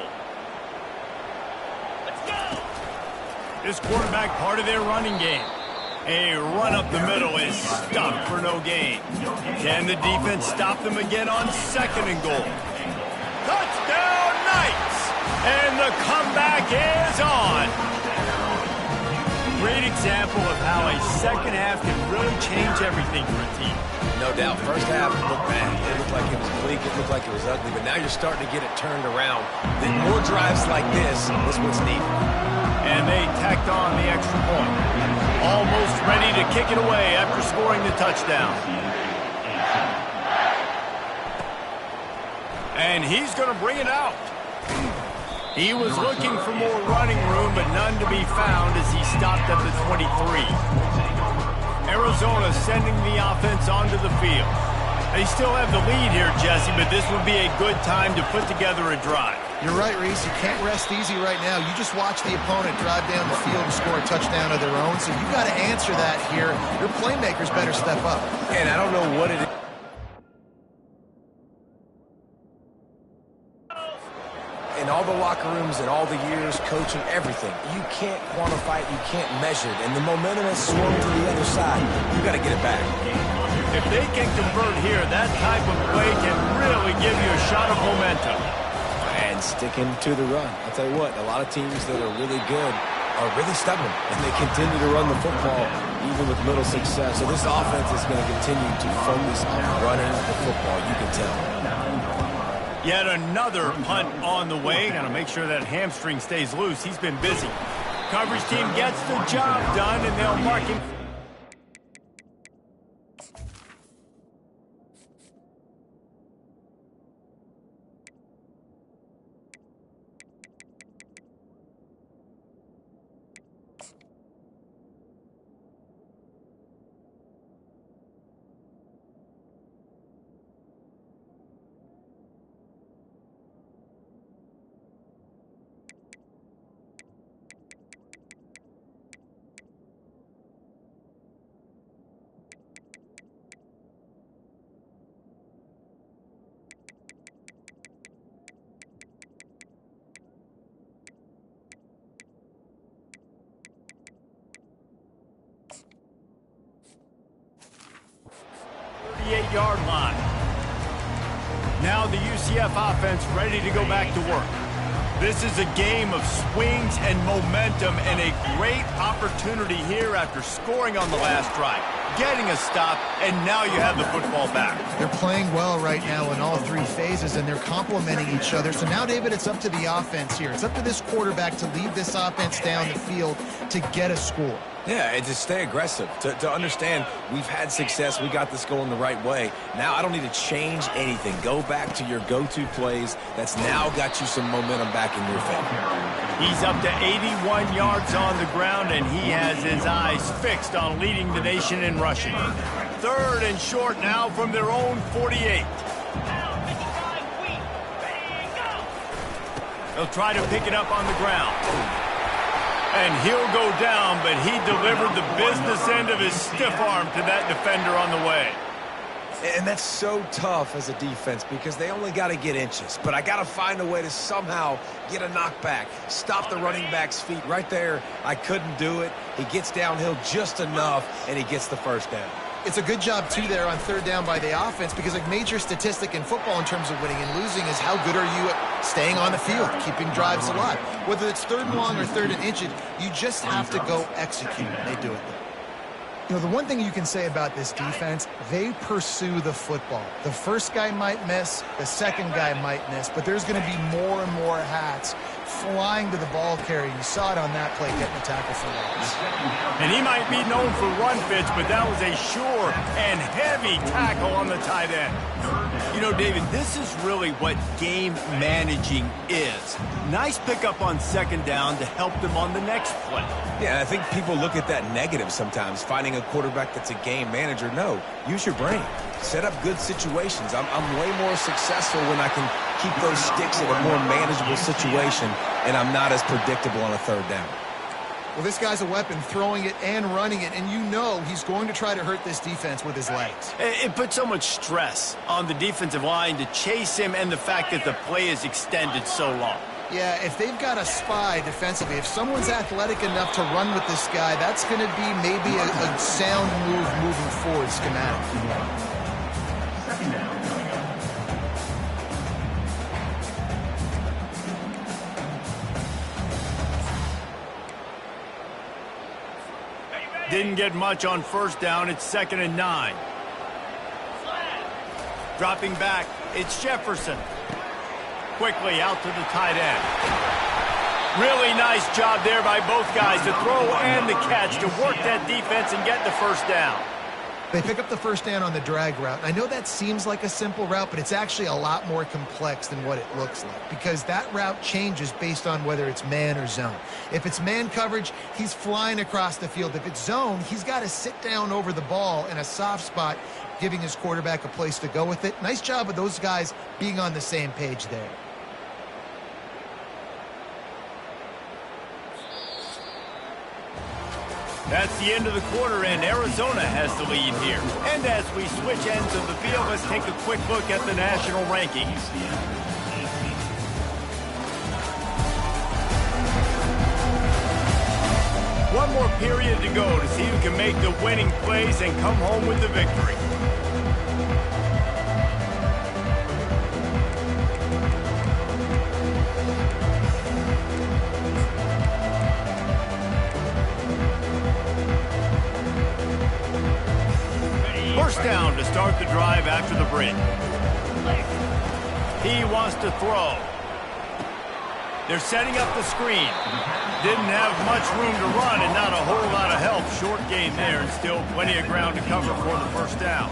Let's go. This quarterback part of their running game. A run up the middle is stuffed for no gain. Can the defense stop them again on second and goal? Touchdown Knights! And the comeback is on. Great example of how a second half can really change everything for a team. No doubt. First half looked bad. It looked like it was bleak. It looked like it was ugly. But now you're starting to get it turned around. Then more drives like this is what's needed. And they tacked on the extra point. Almost ready to kick it away after scoring the touchdown. And he's going to bring it out. He was looking for more running room, but none to be found as he stopped at the 23. Arizona sending the offense onto the field. They still have the lead here, Jesse, but this would be a good time to put together a drive. You're right, Reese. You can't rest easy right now. You just watch the opponent drive down the field and score a touchdown of their own, so you got to answer that here. Your playmakers better step up. And I don't know what it is. In all the locker rooms and all the years, coaching, everything, you can't quantify it, you can't measure it. And the momentum has swung to the other side. You got to get it back. If they can convert here, that type of play can really give you a shot of momentum. And sticking to the run. I'll tell you what, a lot of teams that are really good are really stubborn, and they continue to run the football even with little success. So this offense is going to continue to focus on running the football, you can tell. Yet another punt on the way. Got to make sure that hamstring stays loose. He's been busy. coverage team gets the job done, and they'll mark him. Yard line. Now the UCF offense ready to go back to work. This is a game of swings and momentum, and a great opportunity here after scoring on the last drive, getting a stop, and now you have the football back. They're playing well right now in all three phases, and they're complementing each other. So now, David, it's up to the offense here. It's up to this quarterback to lead this offense down the field to get a score. Yeah, and to stay aggressive, to understand we've had success, we got this going the right way. Now I don't need to change anything. Go back to your go-to plays. That's now got you some momentum back in your favor. He's up to 81 yards on the ground, and he has his eyes fixed on leading the nation in rushing. 3rd and short now from their own 48. They'll try to pick it up on the ground. And he'll go down, but he delivered the business end of his stiff arm to that defender on the way. And that's so tough as a defense because they only got to get inches. But I got to find a way to somehow get a knockback, stop the running back's feet. Right there, I couldn't do it. He gets downhill just enough, and he gets the first down. It's a good job, too, there on 3rd down by the offense, because a major statistic in football in terms of winning and losing is how good are you at staying on the field, keeping drives alive. Whether it's 3rd and long or 3rd and inches, you just have to go execute. They do it. You know, the one thing you can say about this defense, they pursue the football. The first guy might miss, the second guy might miss, but there's going to be more and more hats flying to the ball carrier. You saw it on that play, getting the tackle for loss. And he might be known for run fits, but that was a sure and heavy tackle on the tight end. You know, David, this is really what game managing is. Nice pickup on 2nd down to help them on the next play. Yeah, I think people look at that negative sometimes, finding a quarterback that's a game manager. No, use your brain. Set up good situations. I'm way more successful when I can keep those sticks in a more manageable situation, and I'm not as predictable on a 3rd down. Well, this guy's a weapon, throwing it and running it, and you know he's going to try to hurt this defense with his legs. It puts so much stress on the defensive line to chase him, and the fact that the play is extended so long. Yeah, if they've got a spy defensively, if someone's athletic enough to run with this guy, that's going to be maybe a sound move moving forward schematic. Didn't get much on 1st down. It's 2nd and 9. Dropping back, it's Jefferson. Quickly out to the tight end. Really nice job there by both guys to throw and the catch to work that defense and get the 1st down. They pick up the 1st down on the drag route. I know that seems like a simple route, but it's actually a lot more complex than what it looks like, because that route changes based on whether it's man or zone. If it's man coverage, he's flying across the field. If it's zone, he's got to sit down over the ball in a soft spot, giving his quarterback a place to go with it. Nice job of those guys being on the same page there. That's the end of the quarter, and Arizona has the lead here. And as we switch ends of the field, let's take a quick look at the national rankings. One more period to go to see who can make the winning plays and come home with the victory. First down to start the drive after the break. He wants to throw. They're setting up the screen. Didn't have much room to run and not a whole lot of help. Short gain there and still plenty of ground to cover for the first down.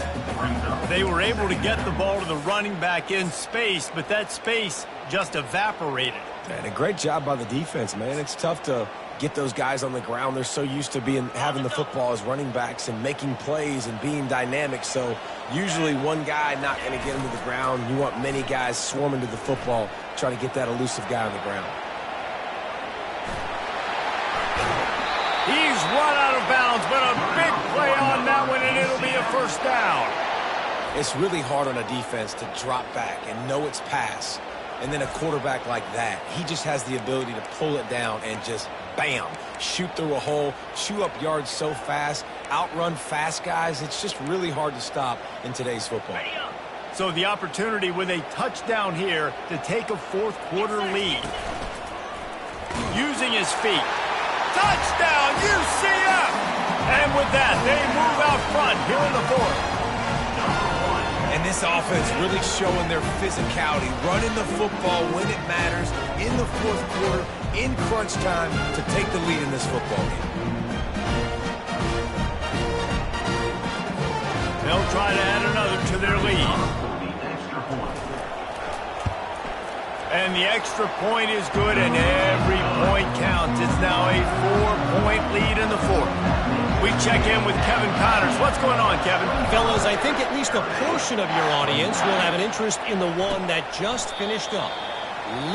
They were able to get the ball to the running back in space, but that space just evaporated. And a great job by the defense, man. It's tough to get those guys on the ground. They're so used to having the football as running backs and making plays and being dynamic. So usually one guy not going to get him to the ground. You want many guys swarming to the football, trying to get that elusive guy on the ground. He's run out of bounds, but a big play on that one, and it'll be a first down. It's really hard on a defense to drop back and know it's pass. And then a quarterback like that, he just has the ability to pull it down and just, bam, shoot through a hole, chew up yards so fast, outrun fast guys. It's just really hard to stop in today's football. So the opportunity with a touchdown here to take a fourth quarter lead. Using his feet. Touchdown, UCF! And with that, they move out front here in the fourth. And this offense really showing their physicality, running the football when it matters, in the fourth quarter, in crunch time, to take the lead in this football game. They'll try to add another to their lead. And the extra point is good, and every point counts. It's now a 4-point lead in the fourth. We check in with Kevin Connors. What's going on, Kevin? Fellas, I think at least a portion of your audience will have an interest in the one that just finished up.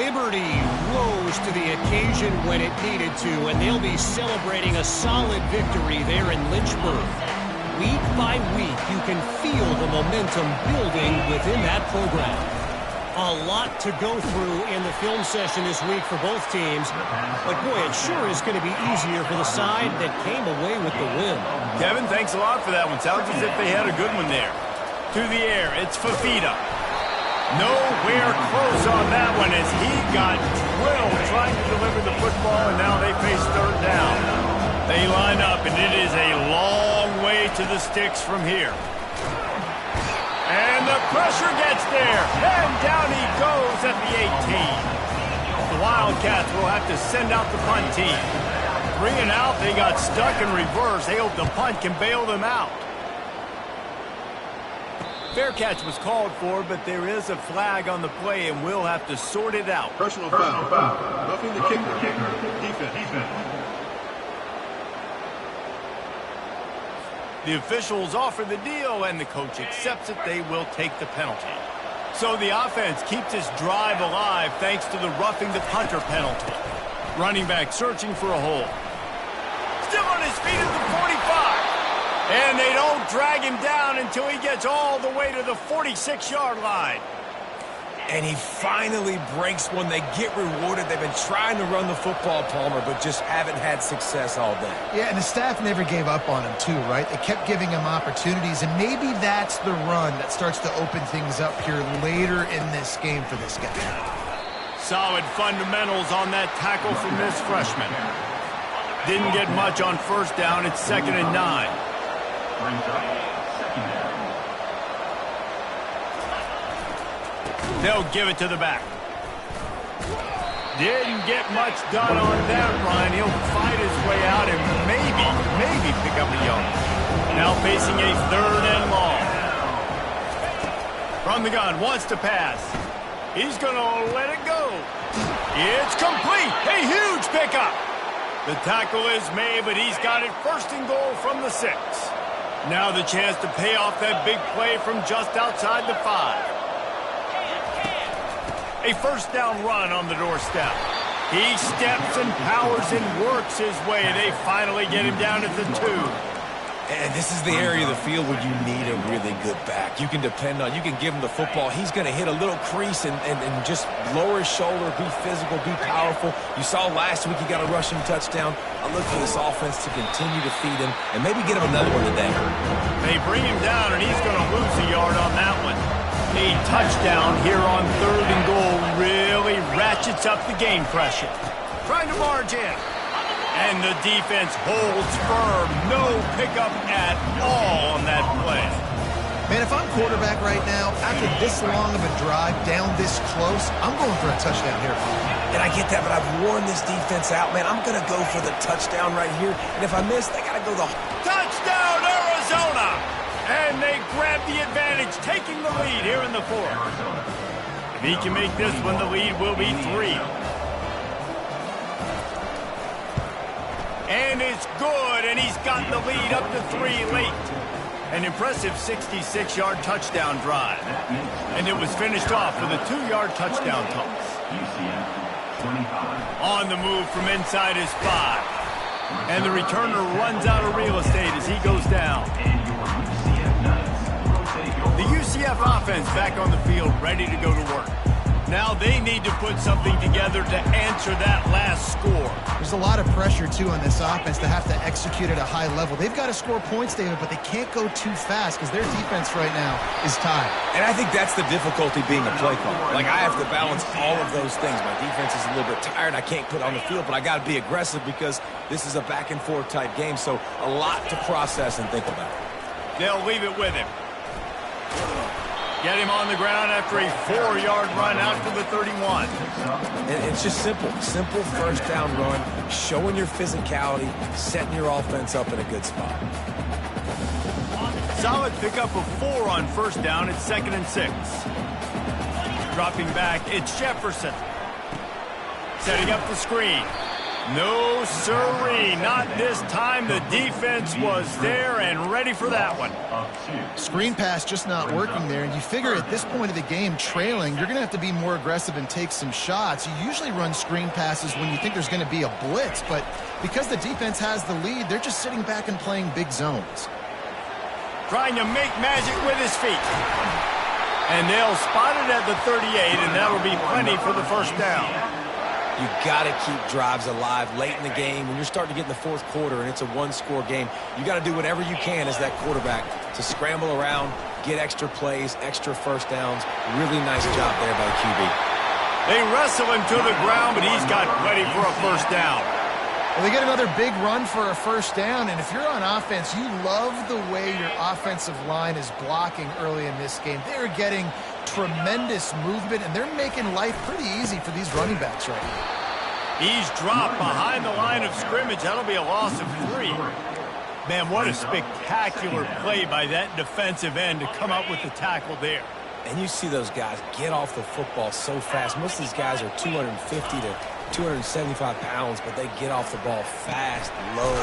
Liberty rose to the occasion when it needed to, and they'll be celebrating a solid victory there in Lynchburg. Week by week, you can feel the momentum building within that program. A lot to go through in the film session this week for both teams. But, boy, it sure is going to be easier for the side that came away with the win. Kevin, thanks a lot for that one. Sounds as if they had a good one there. To the air, it's Fafita. Nowhere close on that one as he got drilled trying to deliver the football, and now they face third down. They line up, and it is a long way to the sticks from here. And the pressure gets there. And down he goes at the 18. The Wildcats will have to send out the punt team. Bringing out, they got stuck in reverse. They hope the punt can bail them out. Fair catch was called for, but there is a flag on the play, and we'll have to sort it out. Personal foul. Roughing the kicker. Defense. The officials offer the deal, and the coach accepts it. They will take the penalty. So the offense keeps its drive alive thanks to the roughing the punter penalty. Running back searching for a hole. Still on his feet at the 45. And they don't drag him down until he gets all the way to the 46-yard line. And he finally breaks one. They get rewarded. They've been trying to run the football, Palmer, but just haven't had success all day. Yeah, and the staff never gave up on him, too, right? They kept giving him opportunities, and maybe that's the run that starts to open things up here later in this game for this guy. Solid fundamentals on that tackle from this freshman. Didn't get much on first down. It's 2nd and 9. They'll give it to the back. Didn't get much done on that run. He'll fight his way out and maybe pick up a yard. Now facing a 3rd and long. From the gun, wants to pass. He's going to let it go. It's complete. A huge pickup. The tackle is made, but he's got it 1st and goal from the 6. Now the chance to pay off that big play from just outside the 5. A 1st down run on the doorstep. He steps and powers and works his way. They finally get him down at the 2. And this is the area of the field where you need a really good back. You can depend on, you can give him the football. He's going to hit a little crease and just lower his shoulder, be physical, be powerful. You saw last week he got a rushing touchdown. I look for this offense to continue to feed him and maybe get him another one today. They bring him down, and he's going to lose a yard on that one. A touchdown here on 3rd and goal really ratchets up the game pressure. Trying to barge in. And the defense holds firm. No pickup at all on that play. Man, if I'm quarterback right now, after this long of a drive down this close, I'm going for a touchdown here. And I get that, but I've worn this defense out, man. I'm going to go for the touchdown right here. And if I miss, they got to go the... Touchdown, Arizona! And they grab the advantage, taking the lead here in the fourth. If he can make this one, the lead will be 3. And it's good, and he's got the lead up to 3 late. An impressive 66-yard touchdown drive. And it was finished off with a 2-yard touchdown toss. On the move from inside his 5. And the returner runs out of real estate as he goes down. The UCF offense back on the field, ready to go to work. Now they need to put something together to answer that last score. There's a lot of pressure, too, on this offense to have to execute at a high level. They've got to score points, David, but they can't go too fast because their defense right now is tied. And I think that's the difficulty being a play caller. Like, I have to balance all of those things. My defense is a little bit tired. I can't put on the field, but I got to be aggressive because this is a back-and-forth type game, so a lot to process and think about. They'll leave it with him. Get him on the ground after a 4-yard run out to the 31. And it's just simple. Simple first down run, showing your physicality, setting your offense up in a good spot. Solid pickup of 4 on first down. It's 2nd and 6. Dropping back, it's Jefferson. Setting up the screen. No, sirree, not this time. The defense was there and ready for that one. Screen pass just not working there, and you figure at this point of the game, trailing, you're going to have to be more aggressive and take some shots. You usually run screen passes when you think there's going to be a blitz, but because the defense has the lead, they're just sitting back and playing big zones. Trying to make magic with his feet. And they'll spot it at the 38, and that'll be plenty for the first down. You got to keep drives alive late in the game. When you're starting to get in the fourth quarter and it's a one-score game, you got to do whatever you can as that quarterback to scramble around, get extra plays, extra first downs. Really nice job there by the QB. They wrestle him to the ground, but he's got plenty for a first down. Well, they get another big run for a first down, and if you're on offense, you love the way your offensive line is blocking early in this game. They're getting tremendous movement, and they're making life pretty easy for these running backs right now. He's dropped behind the line of scrimmage. That'll be a loss of 3. Man, what a spectacular play by that defensive end to come up with the tackle there. And you see those guys get off the football so fast. Most of these guys are 250 to 275 pounds, but they get off the ball fast, low.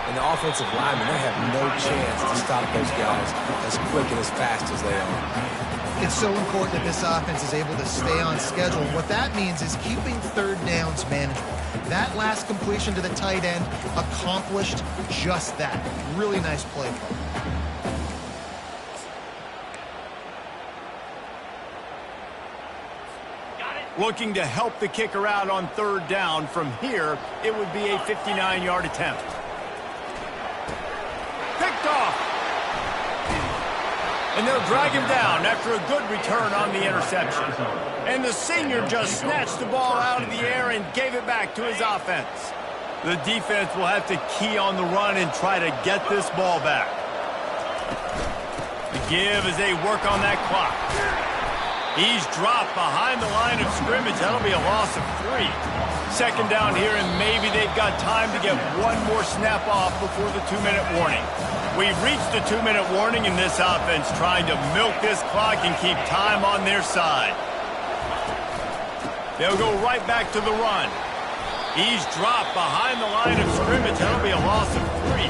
And the offensive linemen, they have no chance to stop those guys as quick and as fast as they are. It's so important that this offense is able to stay on schedule. What that means is keeping third downs manageable. That last completion to the tight end accomplished just that. Really nice play. Looking to help the kicker out on third down. From here, it would be a 59-yard attempt. Picked off. And they'll drag him down after a good return on the interception. And the senior just snatched the ball out of the air and gave it back to his offense. The defense will have to key on the run and try to get this ball back. The give as they work on that clock. He's dropped behind the line of scrimmage. That'll be a loss of 3. Second down here, and maybe they've got time to get one more snap off before the 2-minute warning. We've reached the 2-minute warning, and this offense trying to milk this clock and keep time on their side. They'll go right back to the run. He's dropped behind the line of scrimmage. That'll be a loss of 3.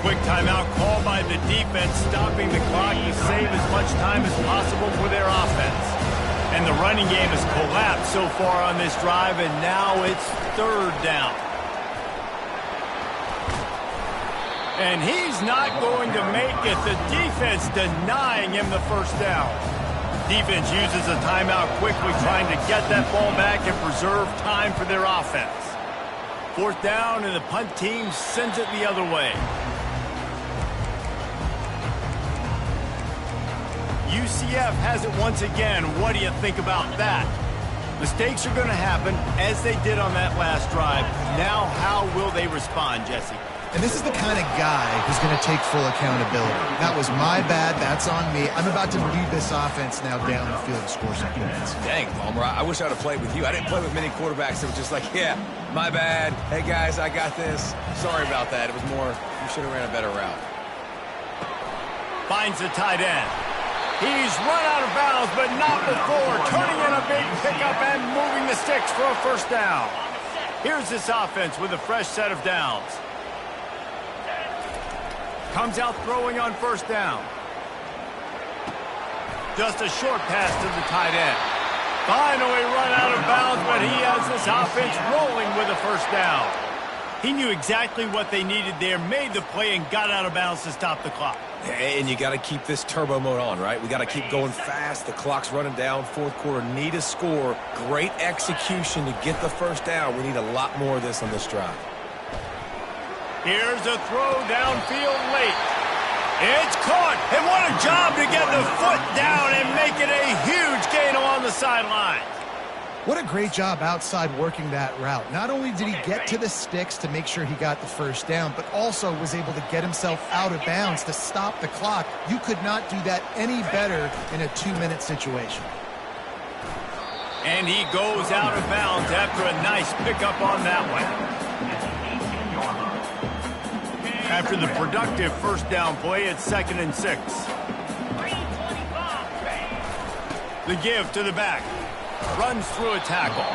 Quick timeout called by the defense, stopping the clock to save as much time as possible for their offense. And the running game has collapsed so far on this drive, and now it's third down. And he's not going to make it. The defense denying him the first down. Defense uses a timeout quickly, trying to get that ball back and preserve time for their offense. Fourth down, and the punt team sends it the other way. UCF has it once again. What do you think about that? Mistakes are going to happen, as they did on that last drive. Now, how will they respond, Jesse? And this is the kind of guy who's going to take full accountability. That was my bad. That's on me. I'm about to lead this offense now down the field and score some points. Dang, Palmer, I wish I'd have played with you. I didn't play with many quarterbacks that were just like, yeah, my bad. Hey, guys, I got this. Sorry about that. It was more, you should have ran a better route. Finds the tight end. He's run out of bounds, but not before turning in a big pickup and moving the sticks for a first down. Here's this offense with a fresh set of downs. Comes out throwing on first down. Just a short pass to the tight end. Finally run out of bounds, but he has this offense rolling with a first down. He knew exactly what they needed there, made the play, and got out of bounds to stop the clock. And you got to keep this turbo mode on, right? We got to keep going fast. The clock's running down. Fourth quarter, need a score. Great execution to get the first down. We need a lot more of this on this drive. Here's a throw downfield late. It's caught, and what a job to get the foot down and make it a huge gain along the sideline. What a great job outside working that route. Not only did he get to the sticks to make sure he got the first down, but also was able to get himself out of bounds to stop the clock. You could not do that any better in a 2-minute situation. And he goes out of bounds after a nice pickup on that one. After the productive first down play, it's 2nd and 6. The give to the back. Runs through a tackle.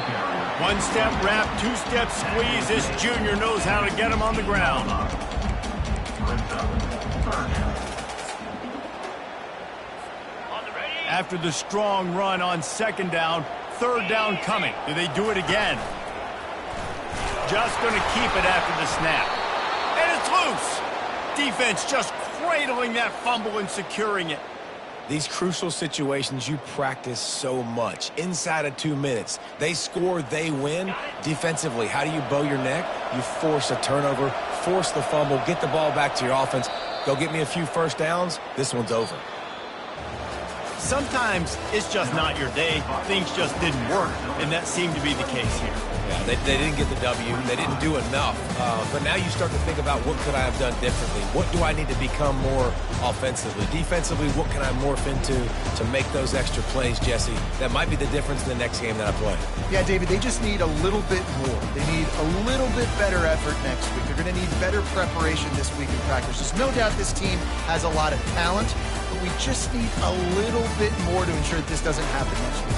One-step wrap, two-step squeeze. This junior knows how to get him on the ground. After the strong run on 2nd down, 3rd down coming. Do they do it again? Just going to keep it after the snap. And it's loose. Defense just cradling that fumble and securing it. These crucial situations you practice so much. Inside of 2 minutes, they score, they win. Defensively, how do you bow your neck? You force a turnover, force the fumble, get the ball back to your offense. Go get me a few first downs. This one's over. Sometimes it's just not your day. Things just didn't work, and that seemed to be the case here. Yeah, they didn't get the W. They didn't do enough. But now you start to think about what could I have done differently? What do I need to become more offensively? Defensively, what can I morph into to make those extra plays, Jesse? That might be the difference in the next game that I play. Yeah, David, they just need a little bit more. They need a little bit better effort next week. They're going to need better preparation this week in practice. There's no doubt this team has a lot of talent, but we just need a little bit more to ensure that this doesn't happen next week.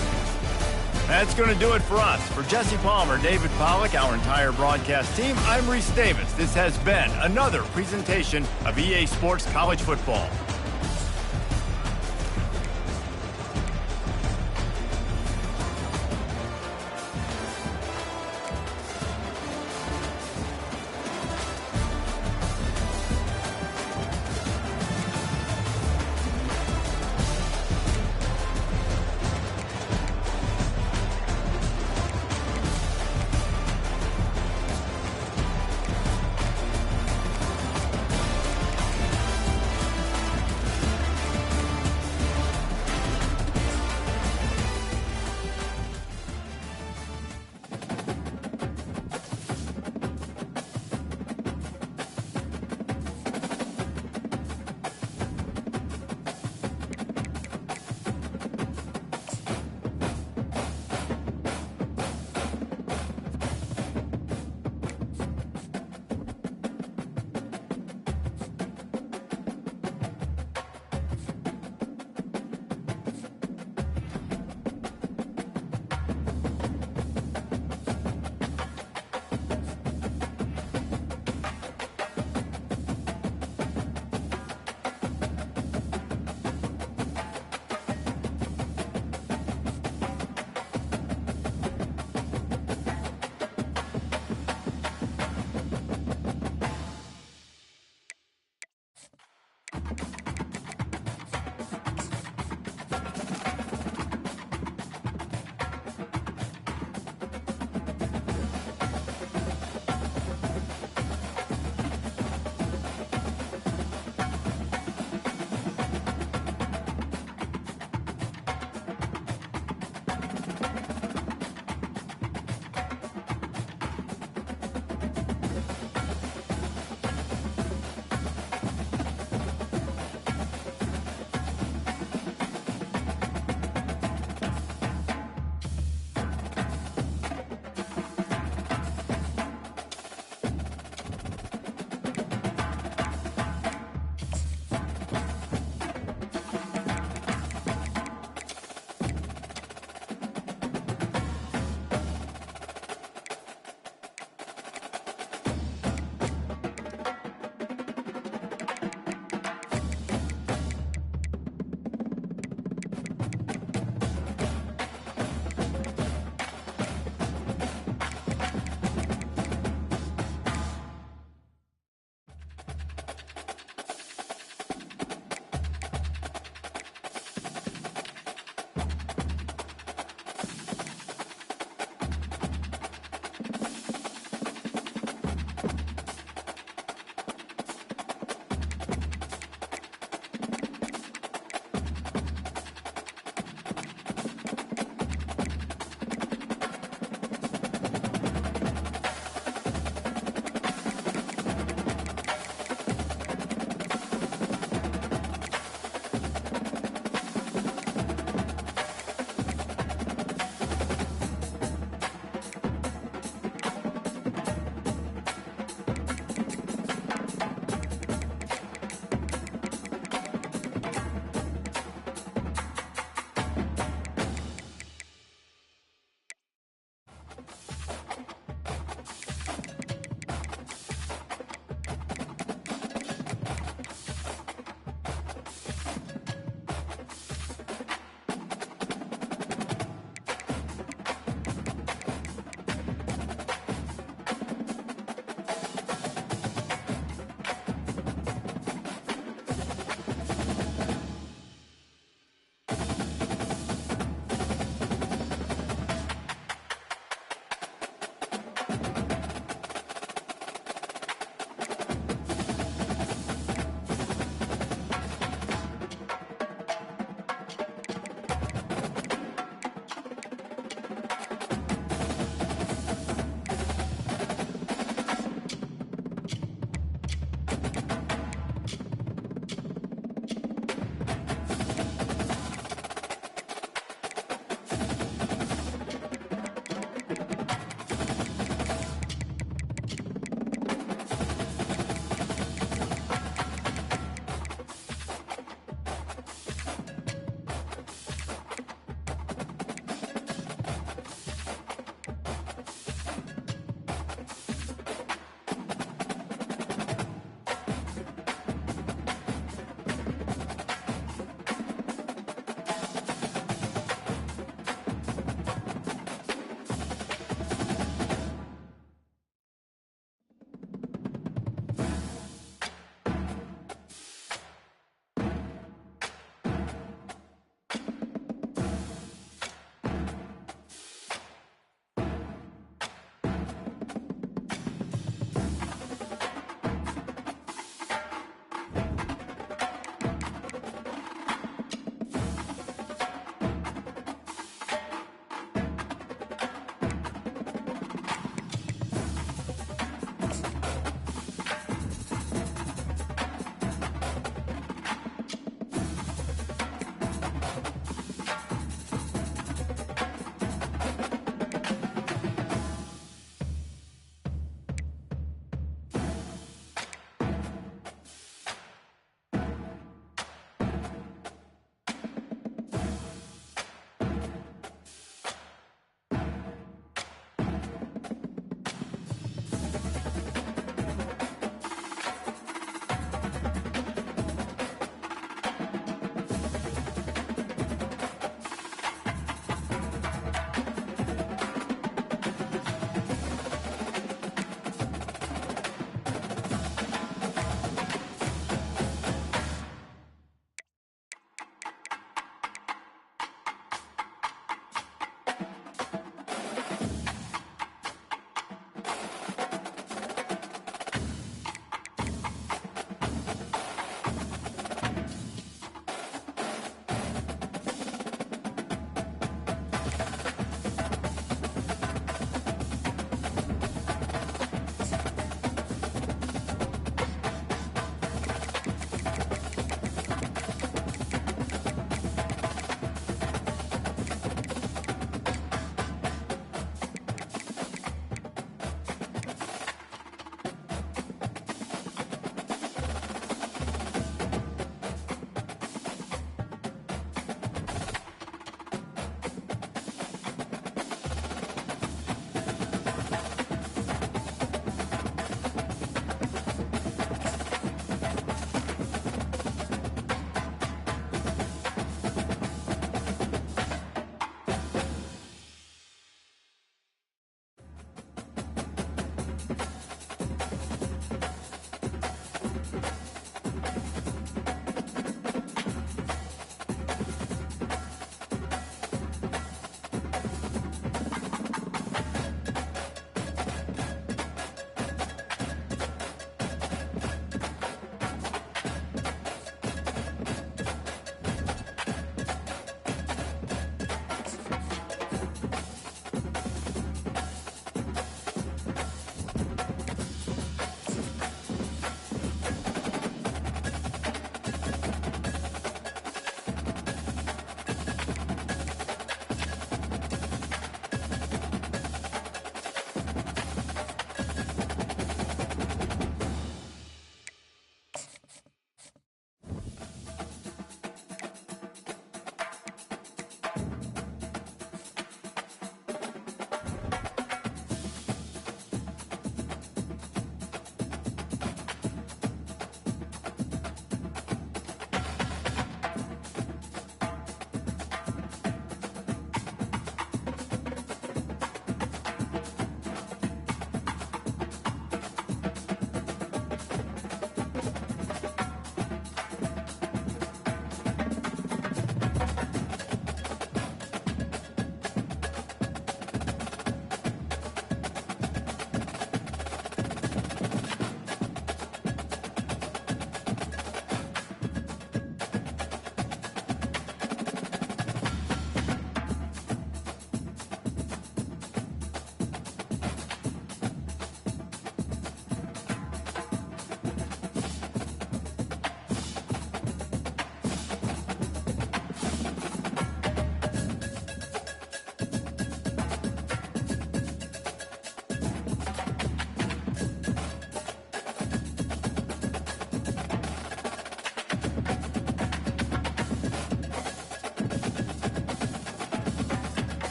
That's going to do it for us. For Jesse Palmer, David Pollack, our entire broadcast team, I'm Reese Davis. This has been another presentation of EA Sports College Football.